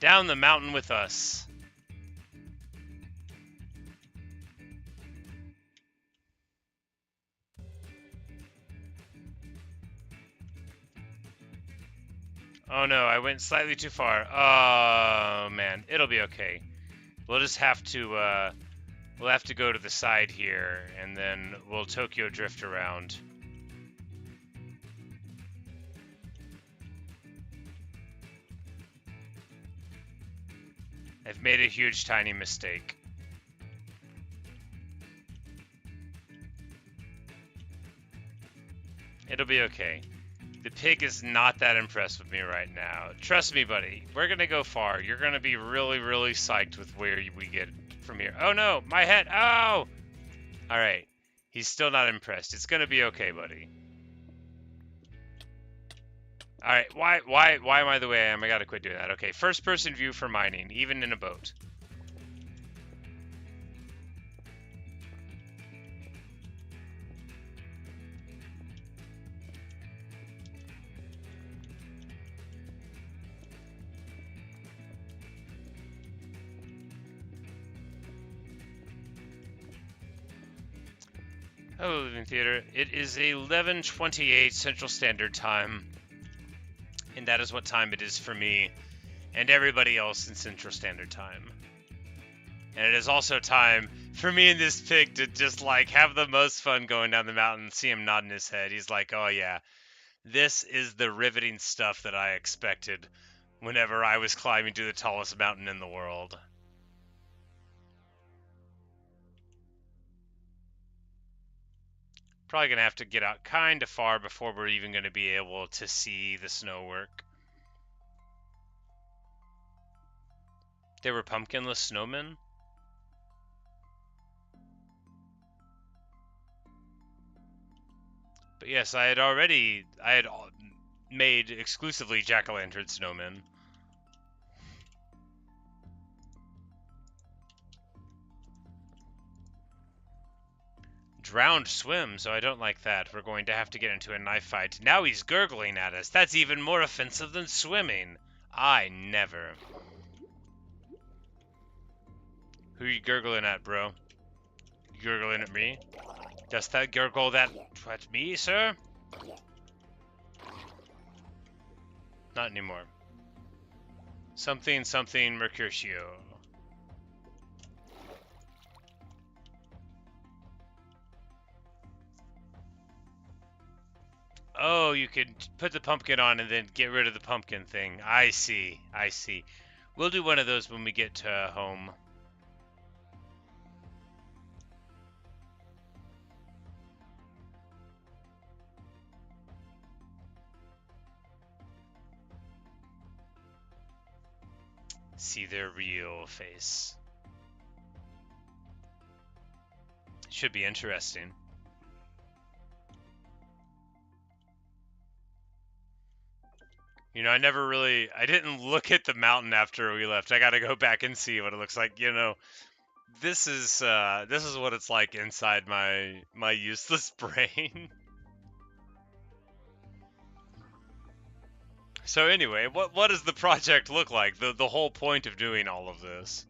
Down the mountain with us. Oh no, I went slightly too far. Oh man, it'll be okay. We'll just have to, we'll have to go to the side here, and then we'll Tokyo drift around. I've made a huge, tiny mistake. It'll be okay. The pig is not that impressed with me right now. Trust me, buddy. We're gonna go far. You're gonna be really, really psyched with where we get from here. Oh no, my head. Oh! Alright. He's still not impressed. It's gonna be okay, buddy. Alright, why am I the way I am? I gotta quit doing that. Okay, first person view for mining, even in a boat. Hello, Living Theater. It is 11:28 Central Standard Time, and that is what time it is for me and everybody else in Central Standard Time. And it is also time for me and this pig to just, like, have the most fun going down the mountain, see him nodding his head. He's like, oh yeah, this is the riveting stuff that I expected whenever I was climbing to the tallest mountain in the world. Probably going to have to get out kind of far before we're even going to be able to see the snow work. They were pumpkinless snowmen? But yes, I had made exclusively jack-o'-lantern snowmen. Drowned swim, so I don't like that. We're going to have to get into a knife fight. Now he's gurgling at us. That's even more offensive than swimming. I never. Who are you gurgling at, bro? You gurgling at me? Does that gurgle that at me, sir? Not anymore. Something Mercutio. Oh, you could put the pumpkin on and then get rid of the pumpkin thing. I see. I see. We'll do one of those when we get to home. See their real face. Should be interesting. You know, I didn't look at the mountain after we left. I gotta go back and see what it looks like. You know, this is what it's like inside my useless brain. So anyway, what does the project look like? The whole point of doing all of this.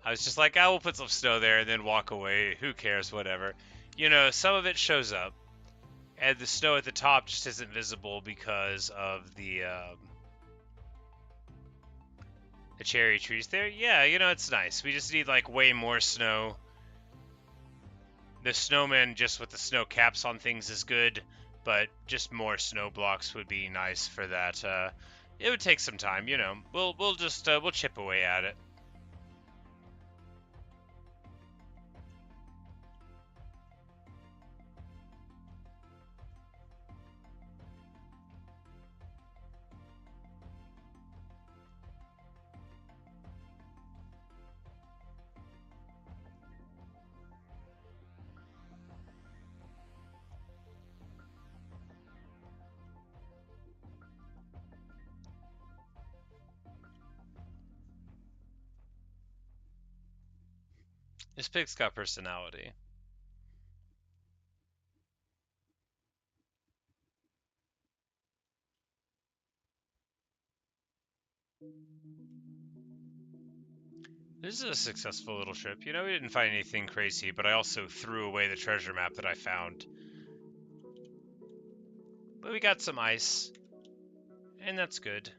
I was just like, I will put some snow there and then walk away. Who cares? Whatever. You know, some of it shows up, and the snow at the top just isn't visible because of the cherry trees there. Yeah, you know, it's nice. We just need like way more snow. The snowman just with the snow caps on things is good, but just more snow blocks would be nice for that. It would take some time, you know. We'll just we'll chip away at it. This pig's got personality. This is a successful little trip. You know, we didn't find anything crazy, but I also threw away the treasure map that I found. But we got some ice, and that's good.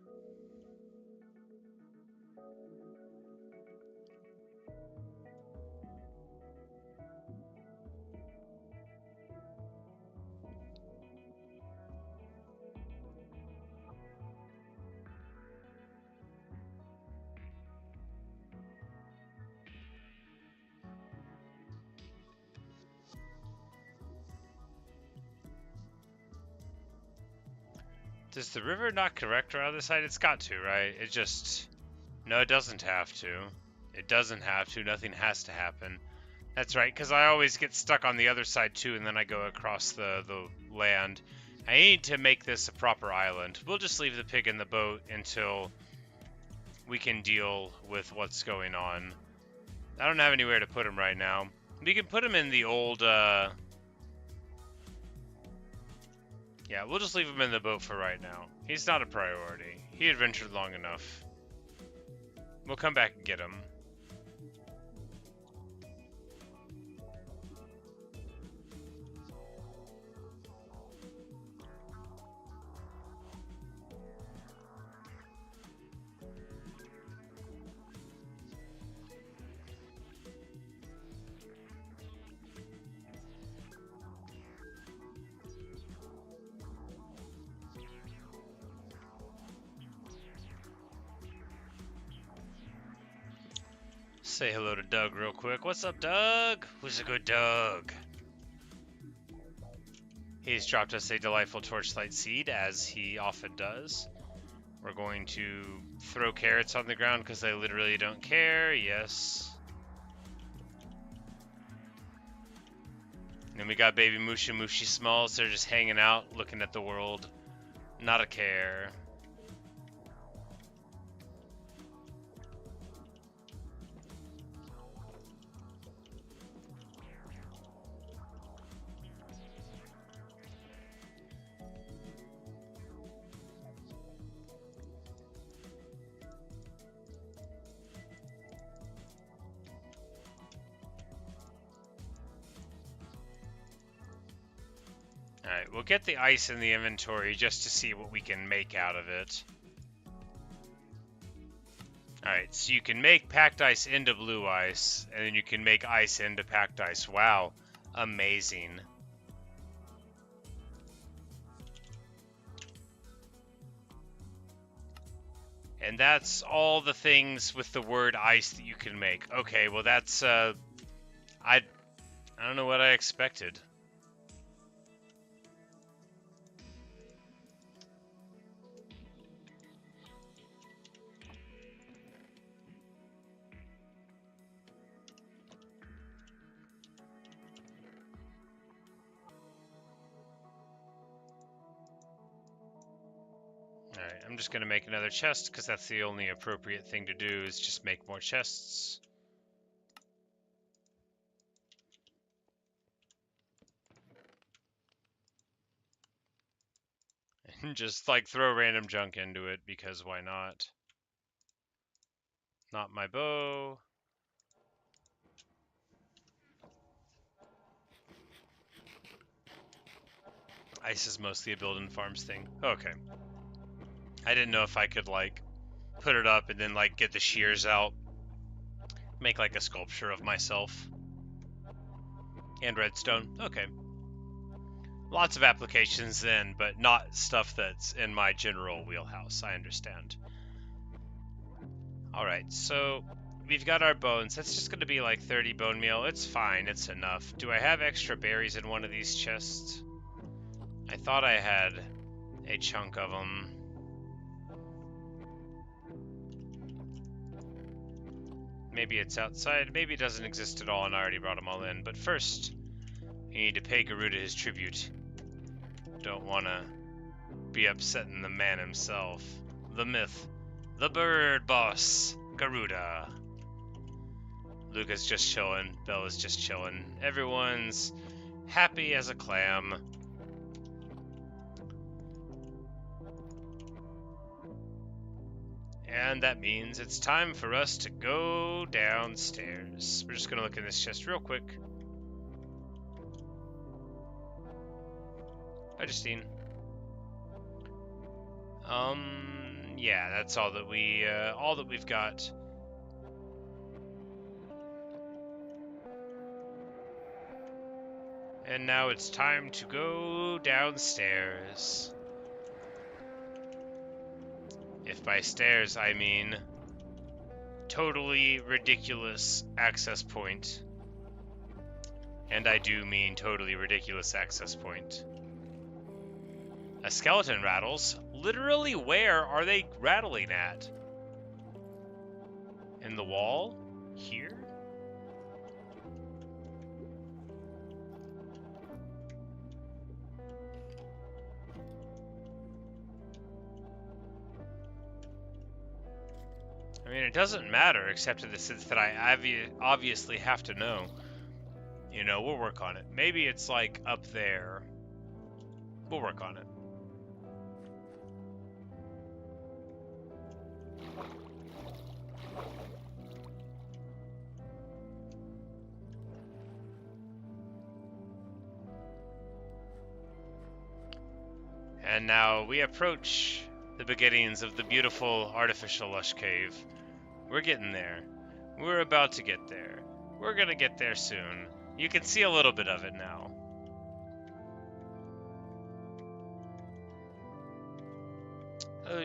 Does the river not correct around this side? It's got to, right? It just... No, it doesn't have to. It doesn't have to. Nothing has to happen. That's right, because I always get stuck on the other side too, and then I go across the land. I need to make this a proper island. We'll just leave the pig in the boat until we can deal with what's going on. I don't have anywhere to put him right now. We can put him in the old, Yeah, we'll just leave him in the boat for right now. He's not a priority. He adventured long enough. We'll come back and get him. Say hello to Doug real quick. What's up, Doug? Who's a good Doug? He's dropped us a delightful torchlight seed, as he often does. We're going to throw carrots on the ground because they literally don't care. Yes. And then we got baby Musha Mushi Smalls. They're just hanging out, looking at the world. Not a care. Alright, we'll get the ice in the inventory just to see what we can make out of it. Alright, so you can make packed ice into blue ice, and then you can make ice into packed ice. Wow, amazing. And that's all the things with the word ice that you can make. Okay, well that's, I don't know what I expected. Alright, I'm just going to make another chest, because that's the only appropriate thing to do, is just make more chests. And just, like, throw random junk into it, because why not? Not my bow. Ice is mostly a build and farms thing. Okay. I didn't know if I could, like, put it up and then, like, get the shears out. Make, like, a sculpture of myself. And redstone. Okay. Lots of applications then, but not stuff that's in my general wheelhouse. I understand. Alright, so we've got our bones. That's just going to be like 30 bone meal. It's fine. It's enough. Do I have extra berries in one of these chests? I thought I had a chunk of them. Maybe it's outside. Maybe it doesn't exist at all and I already brought them all in. But first, you need to pay Garuda his tribute. Don't want to be upsetting the man himself. The myth. The bird boss. Garuda. Luca's just chilling. Bella's just chilling. Everyone's happy as a clam. And that means it's time for us to go downstairs. We're just going to look in this chest real quick. Hi, Justine. Yeah, that's all that we've got. And now it's time to go downstairs. If by stairs I mean totally ridiculous access point. And I do mean totally ridiculous access point. A skeleton rattles. Literally, where are they rattling at? In the wall? Here? I mean, it doesn't matter, except in the sense that I obviously have to know. You know, we'll work on it. Maybe it's like up there. We'll work on it. And now we approach the beginnings of the beautiful artificial lush cave. We're getting there. We're about to get there. We're gonna get there soon. You can see a little bit of it now.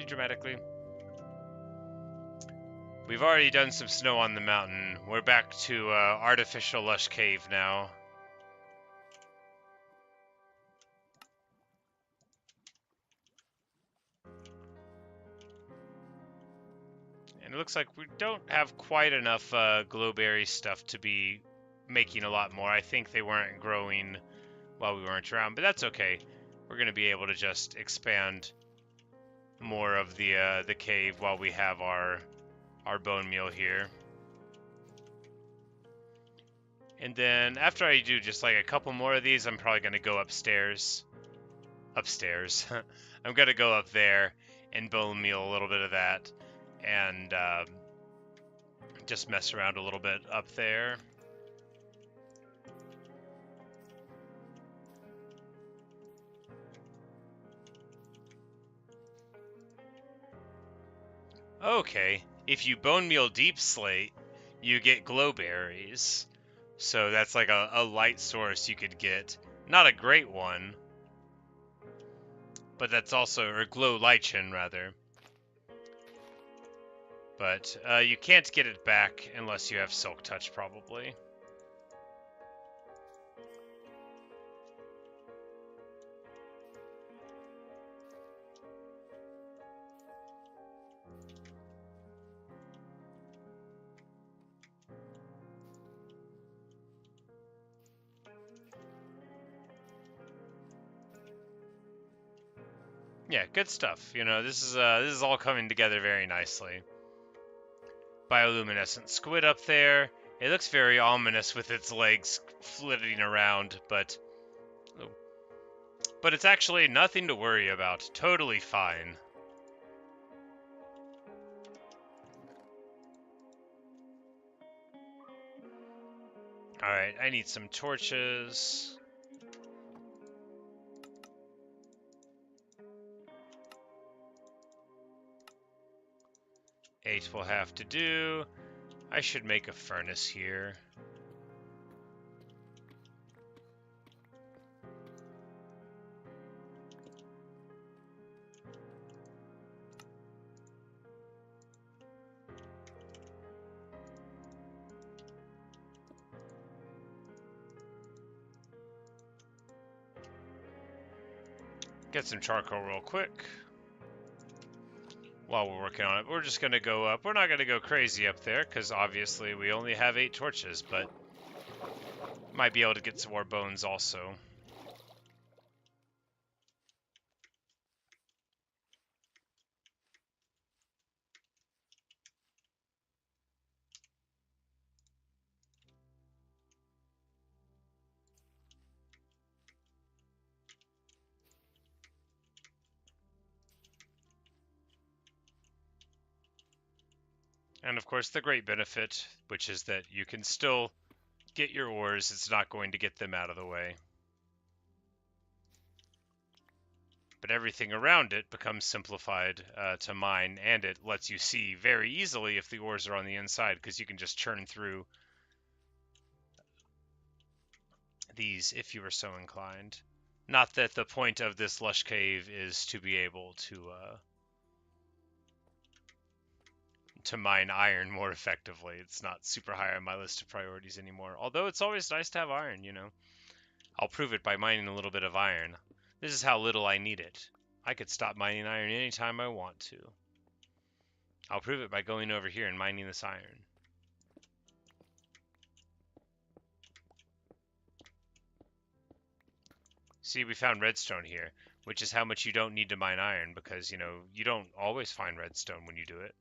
Dramatically. We've already done some snow on the mountain. We're back to artificial lush cave now. And it looks like we don't have quite enough glowberry stuff to be making a lot more. I think they weren't growing while we weren't around, but that's okay. We're going to be able to just expand more of the cave while we have our bone meal here. And then after I do just like a couple more of these, I'm probably going to go upstairs. I'm going to go up there and bone meal a little bit of that and just mess around a little bit up there. Okay, if you bone meal deep slate, you get glowberries. So that's like a light source you could get. Not a great one, but that's also, or glow lichen rather. But you can't get it back unless you have Silk Touch, probably. Yeah, good stuff. You know, this is all coming together very nicely. Bioluminescent squid up there. It looks very ominous with its legs flitting around, but it's actually nothing to worry about. Totally fine. Alright, I need some torches. Eight will have to do. I should make a furnace here. Get some charcoal real quick. While we're working on it, we're just gonna go up. We're not gonna go crazy up there, because obviously we only have 8 torches, but might be able to get some more bones also. And of course the great benefit, which is that you can still get your ores, it's not going to get them out of the way. But everything around it becomes simplified to mine, and it lets you see very easily if the ores are on the inside, because you can just churn through these if you are so inclined. Not that the point of this lush cave is to be able to mine iron more effectively. It's not super high on my list of priorities anymore. Although it's always nice to have iron, you know. I'll prove it by mining a little bit of iron. This is how little I need it. I could stop mining iron anytime I want to. I'll prove it by going over here and mining this iron. See, we found redstone here, which is how much you don't need to mine iron because, you know, you don't always find redstone when you do it.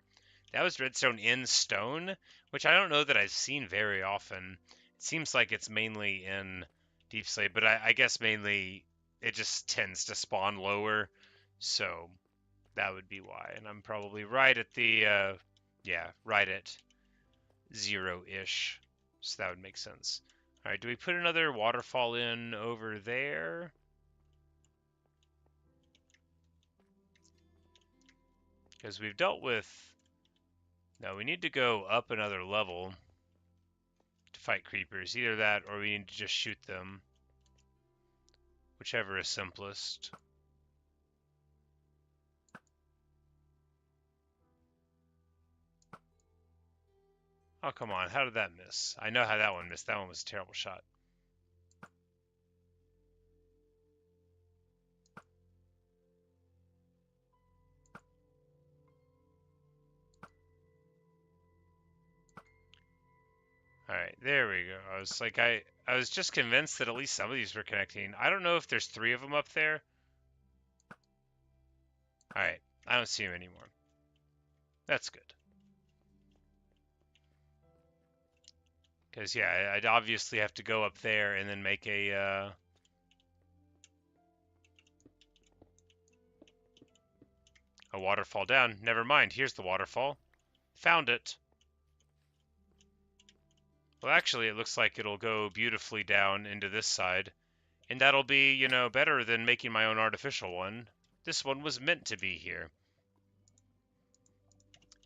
That was redstone in stone, which I don't know that I've seen very often. It seems like it's mainly in Deep Slate, but I guess mainly it just tends to spawn lower, so that would be why. And I'm probably right at the, yeah, right at 0-ish, so that would make sense. All right, do we put another waterfall in over there? Because we've dealt with... No, we need to go up another level to fight creepers. Either that or we need to just shoot them. Whichever is simplest. Oh, come on. How did that miss? I know how that one missed. That one was a terrible shot. Alright, there we go. I was just convinced that at least some of these were connecting. I don't know if there's 3 of them up there. Alright, I don't see them anymore. That's good. Because, yeah, I'd obviously have to go up there and then make a waterfall down. Never mind, here's the waterfall. Found it. Well, actually, it looks like it'll go beautifully down into this side. And that'll be, you know, better than making my own artificial one. This one was meant to be here.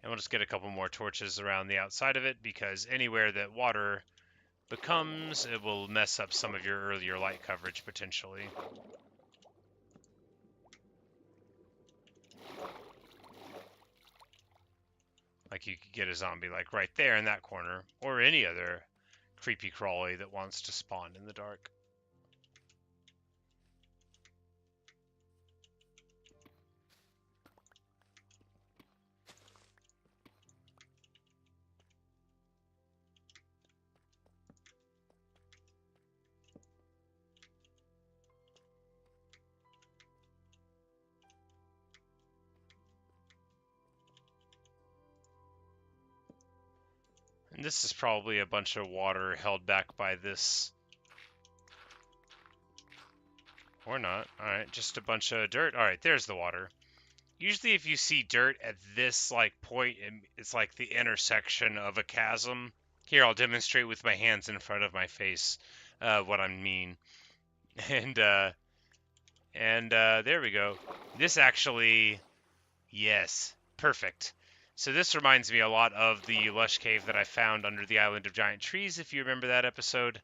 And we'll just get a couple more torches around the outside of it, because anywhere that water becomes, it will mess up some of your earlier light coverage, potentially. Like, you could get a zombie, like, right there in that corner, or any other creepy crawly that wants to spawn in the dark. And this is probably a bunch of water held back by this. Or not. Alright, just a bunch of dirt. Alright, there's the water. Usually if you see dirt at this, like, point, it's like the intersection of a chasm. Here, I'll demonstrate with my hands in front of my face what I mean. And there we go. This actually... Yes, perfect. So this reminds me a lot of the lush cave that I found under the Island of Giant Trees, if you remember that episode,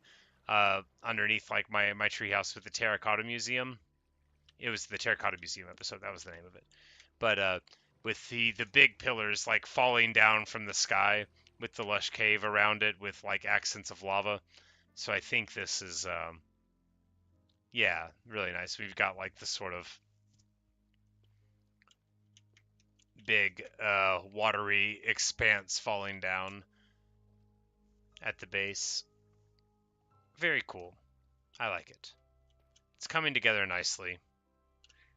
underneath like my treehouse with the Terracotta Museum. It was the Terracotta Museum episode, that was the name of it. But with the big pillars like falling down from the sky with the lush cave around it with like accents of lava. So I think this is, yeah, really nice. We've got like this sort of big watery expanse falling down at the base. Very cool. I like it. It's coming together nicely.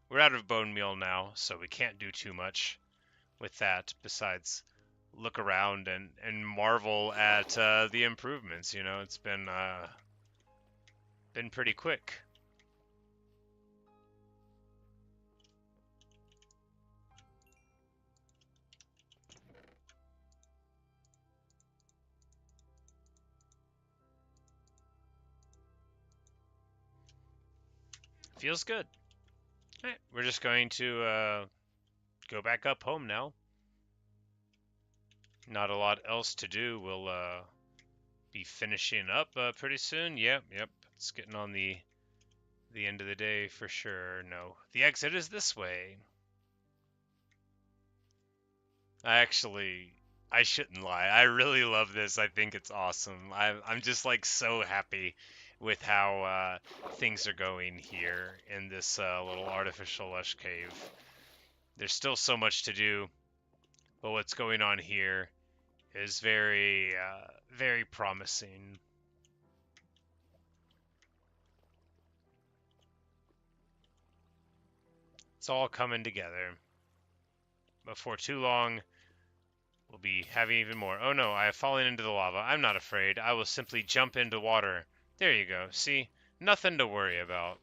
We're out of bone meal now, so we can't do too much with that besides look around and marvel at the improvements. You know, it's been pretty quick. Feels good. All right, we're just going to go back up home now. Not a lot else to do. We'll be finishing up pretty soon. Yep. It's getting on the end of the day for sure. No, the exit is this way. I actually I shouldn't lie. I really love this. I think it's awesome. I'm just like so happy with how things are going here in this little artificial lush cave. There's still so much to do, but what's going on here is very promising. It's all coming together. Before too long, we'll be having even more. Oh no, I have fallen into the lava. I'm not afraid. I will simply jump into water. There you go. See? Nothing to worry about.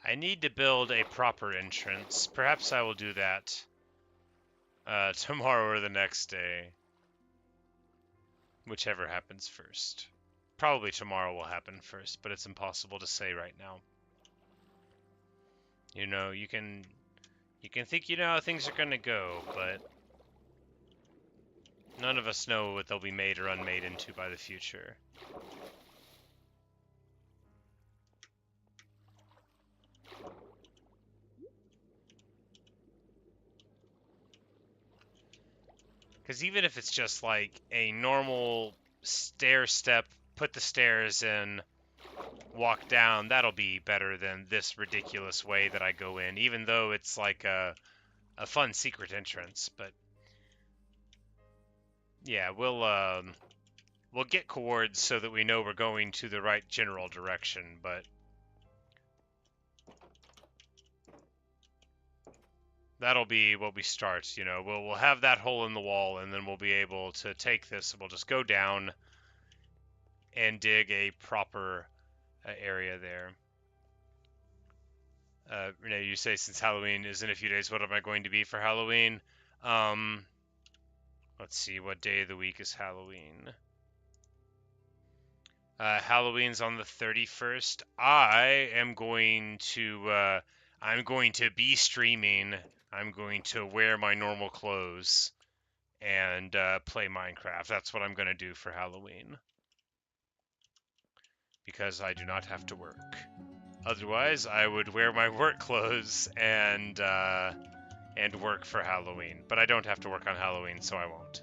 I need to build a proper entrance. Perhaps I will do that tomorrow or the next day. Whichever happens first. Probably tomorrow will happen first, but it's impossible to say right now. You know, you can think you know how things are gonna go, but none of us know what they'll be made or unmade into by the future. Because even if it's just like a normal stair step, put the stairs in, walk down, that'll be better than this ridiculous way that I go in, even though it's like a fun secret entrance. But yeah, we'll get coords so that we know we're going to the right general direction, but that'll be what we start, you know. We'll have that hole in the wall, and then we'll be able to take this, and we'll just go down and dig a proper area there. Renee, you say since Halloween is in a few days, what am I going to be for Halloween? Let's see, what day of the week is Halloween? Halloween's on the 31st. I'm going to be streaming. I'm going to wear my normal clothes and play Minecraft. That's what I'm going to do for Halloween. Because I do not have to work. Otherwise, I would wear my work clothes and work for Halloween. But I don't have to work on Halloween, so I won't.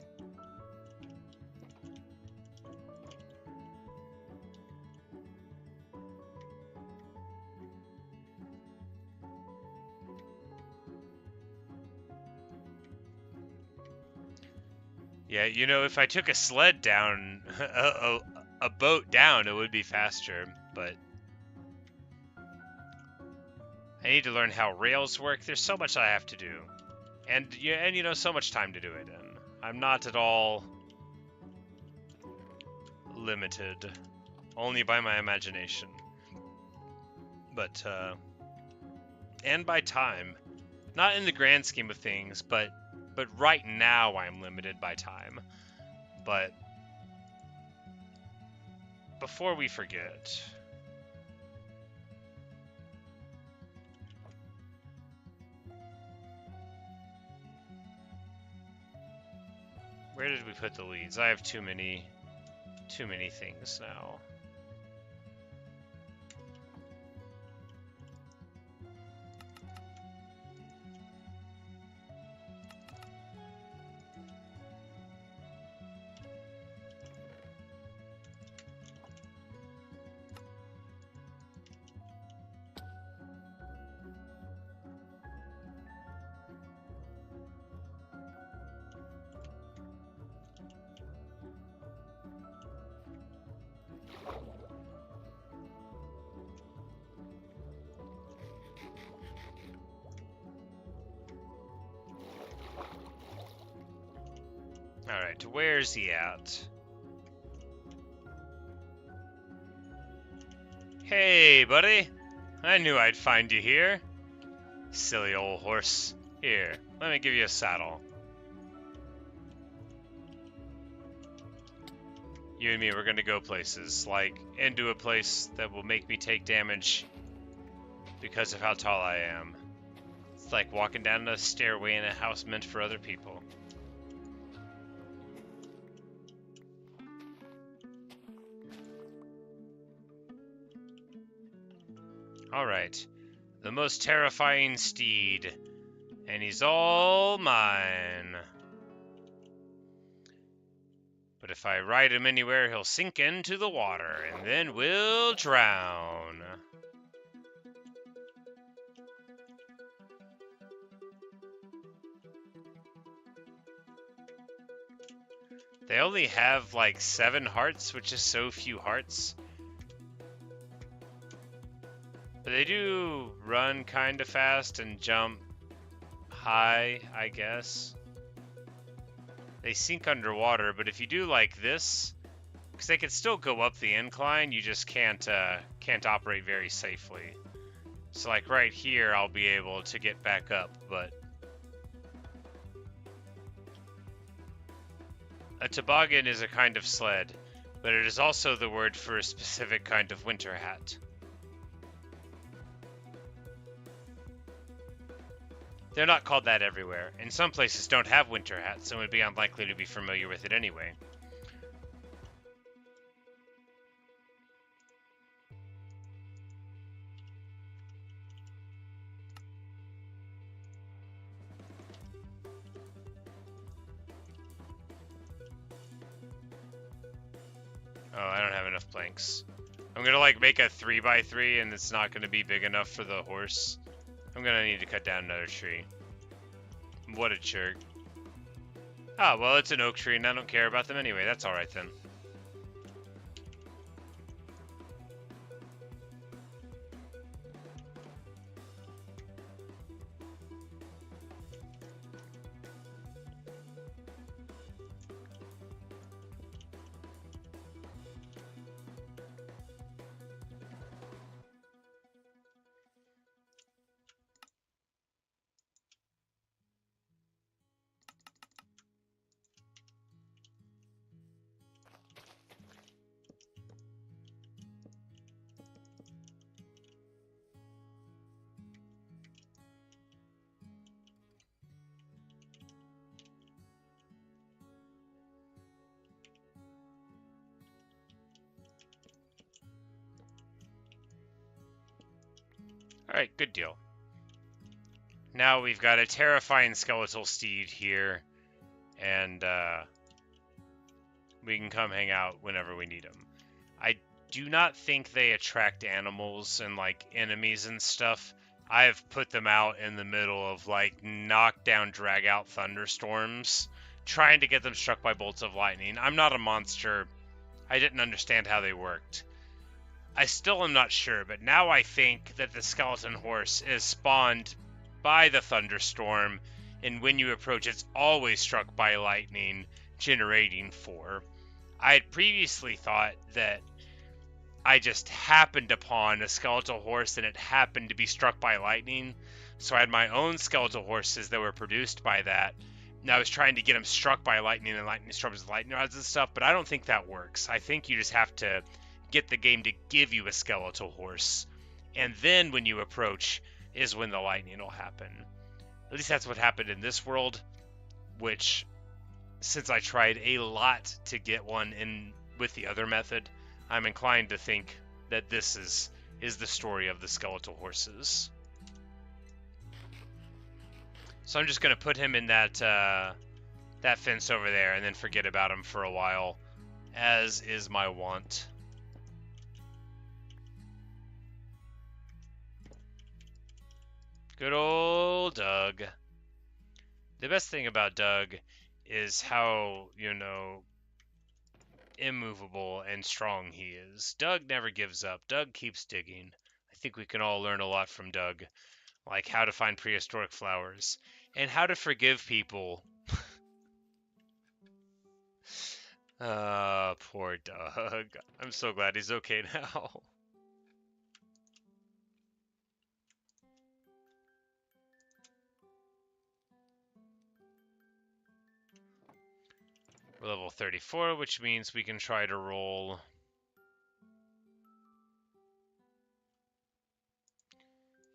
Yeah, you know, if I took a sled down, a boat down, it would be faster, but I need to learn how rails work. There's so much I have to do. And you know, so much time to do it in. I'm not at all limited, only by my imagination. But, and by time. Not in the grand scheme of things, but right now I'm limited by time. But before we forget, where did we put the leads? I have too many things now. Alright, where's he at? Hey, buddy! I knew I'd find you here. Silly old horse. Here, let me give you a saddle. You and me, we're gonna go places, like into a place that will make me take damage because of how tall I am. It's like walking down a stairway in a house meant for other people. Alright. The most terrifying steed. And he's all mine. But if I ride him anywhere, he'll sink into the water, and then we'll drown. They only have like 7 hearts, which is so few hearts. But they do run kind of fast and jump high, I guess. They sink underwater, but if you do like this, because they can still go up the incline, you just can't operate very safely. So like right here, I'll be able to get back up, but a toboggan is a kind of sled, but it is also the word for a specific kind of winter hat. They're not called that everywhere, and some places don't have winter hats, so it would be unlikely to be familiar with it anyway. Oh, I don't have enough planks. I'm gonna like make a 3x3 and it's not gonna be big enough for the horse. I'm gonna need to cut down another tree. What a jerk. Ah, well, it's an oak tree and I don't care about them anyway. That's alright then. Alright, good deal. Now we've got a terrifying skeletal steed here, and we can come hang out whenever we need them. I do not think they attract animals and like enemies and stuff. I've put them out in the middle of like knockdown, drag out thunderstorms, trying to get them struck by bolts of lightning. I'm not a monster. I didn't understand how they worked. I still am not sure, but now I think that the skeleton horse is spawned by the thunderstorm, and when you approach, it's always struck by lightning, generating 4. I had previously thought that I just happened upon a skeletal horse and it happened to be struck by lightning, so I had my own skeletal horses that were produced by that, and I was trying to get them struck by lightning and lightning storms and lightning rods and stuff, but I don't think that works. I think you just have to get the game to give you a skeletal horse, and then when you approach is when the lightning will happen. At least that's what happened in this world, which, since I tried a lot to get one in with the other method, I'm inclined to think that this is the story of the skeletal horses. So I'm just going to put him in that fence over there and then forget about him for a while, as is my wont. Good old Doug. The best thing about Doug is how, immovable and strong he is. Doug never gives up. Doug keeps digging. I think we can all learn a lot from Doug, like how to find prehistoric flowers and how to forgive people. Poor Doug. I'm so glad he's okay now. We're level 34, which means we can try to roll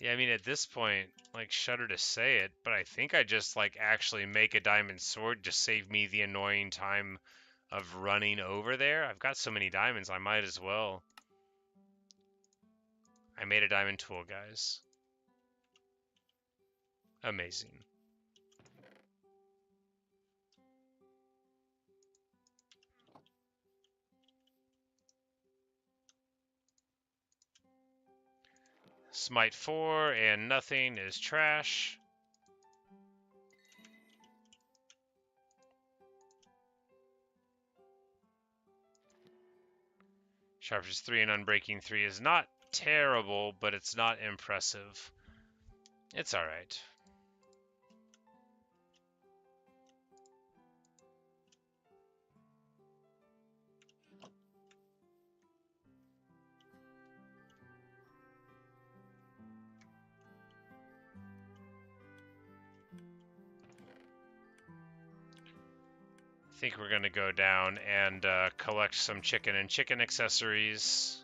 Yeah, I mean, at this point, like, shudder to say it, but I think I just, like, actually make a diamond sword to save me the annoying time of running over there. I've got so many diamonds, I might as well. I made a diamond tool, guys. Amazing. Smite 4 and nothing is trash. Sharpness 3 and Unbreaking 3 is not terrible, but it's not impressive. It's alright. I think we're going to go down and collect some chicken and chicken accessories.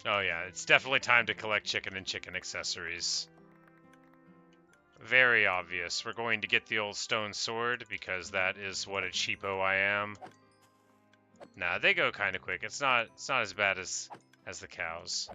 Oh yeah, it's definitely time to collect chicken and chicken accessories. Very obvious. We're going to get the old stone sword because that is what a cheapo I am. Nah, they go kind of quick. It's not as bad as the cows.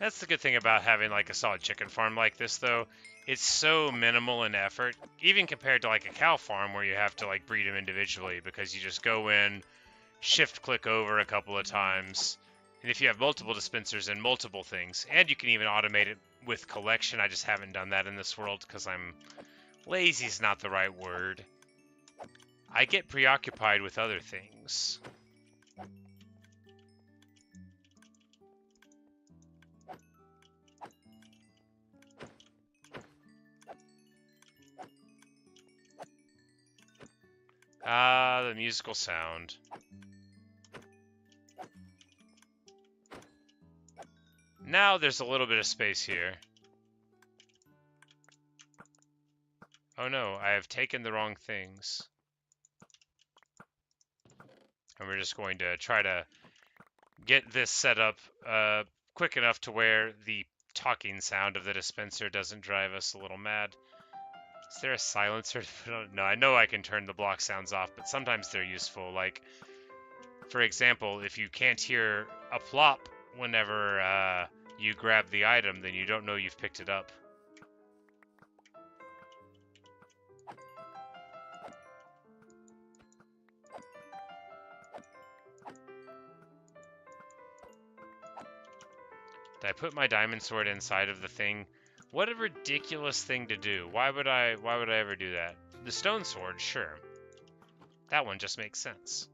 That's the good thing about having like a solid chicken farm like this, though. It's so minimal in effort, even compared to like a cow farm where you have to like breed them individually because you just go in, shift click over a couple of times. And if you have multiple dispensers and multiple things, and you can even automate it with collection, I just haven't done that in this world because I'm lazy is not the right word. I get preoccupied with other things. Ah, the musical sound. Now there's a little bit of space here. Oh no, I have taken the wrong things. And we're just going to try to get this set up quick enough to where the talking sound of the dispenser doesn't drive us a little mad. Is there a silencer? No, I know I can turn the block sounds off, but sometimes they're useful. Like, for example, if you can't hear a plop whenever you grab the item, then you don't know you've picked it up. Did I put my diamond sword inside of the thing? What a ridiculous thing to do. Why would I ever do that? The stone sword, sure. That one just makes sense.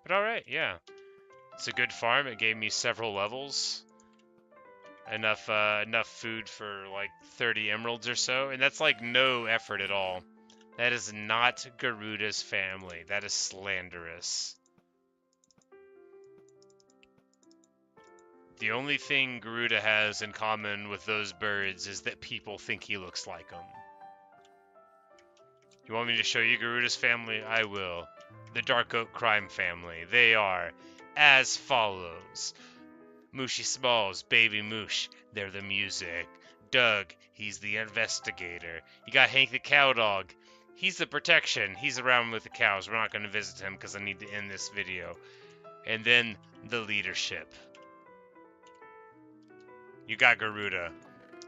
But alright, yeah. It's a good farm. It gave me several levels. Enough food for like 30 emeralds or so. And that's like no effort at all. That is not Garuda's family. That is slanderous. The only thing Garuda has in common with those birds is that people think he looks like them. You want me to show you Garuda's family? I will. The Dark Oak crime family. They are as follows. Mooshy Smalls, Baby Moosh, they're the music. Doug, he's the investigator. You got Hank the cow dog. He's the protection. He's around with the cows. We're not going to visit him because I need to end this video. And then the leadership. You got Garuda.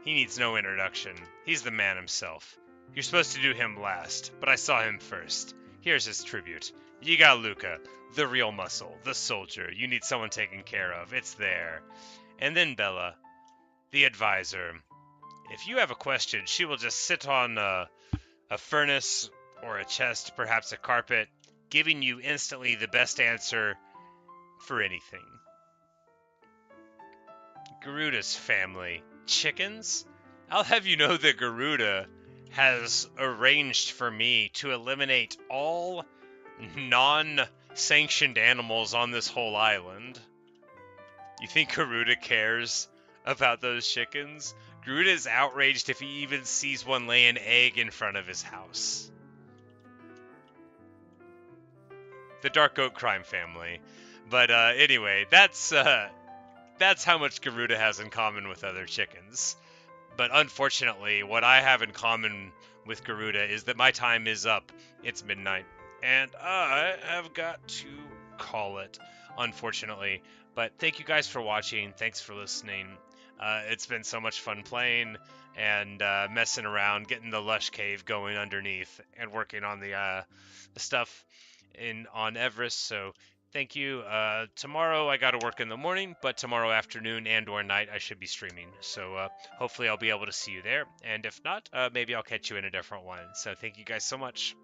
He needs no introduction. He's the man himself. You're supposed to do him last, but I saw him first. Here's his tribute. You got Luca, the real muscle, the soldier. You need someone taken care of. It's there. And then Bella, the advisor. If you have a question, she will just sit on a furnace or a chest, perhaps a carpet, giving you instantly the best answer for anything. Garuda's family. Chickens? I'll have you know that Garuda has arranged for me to eliminate all non-sanctioned animals on this whole island. You think Garuda cares about those chickens? Garuda is outraged if he even sees one lay an egg in front of his house. The Dark Oak crime family. But anyway, that's how much Garuda has in common with other chickens. But unfortunately, what I have in common with Garuda is that my time is up. It's midnight, and I have got to call it, unfortunately. But thank you guys for watching. Thanks for listening. It's been so much fun playing and messing around, getting the lush cave going underneath, and working on the stuff on Everest. So thank you. Tomorrow I got to work in the morning, but tomorrow afternoon and or night I should be streaming. So hopefully I'll be able to see you there. And if not, maybe I'll catch you in a different one. So thank you guys so much.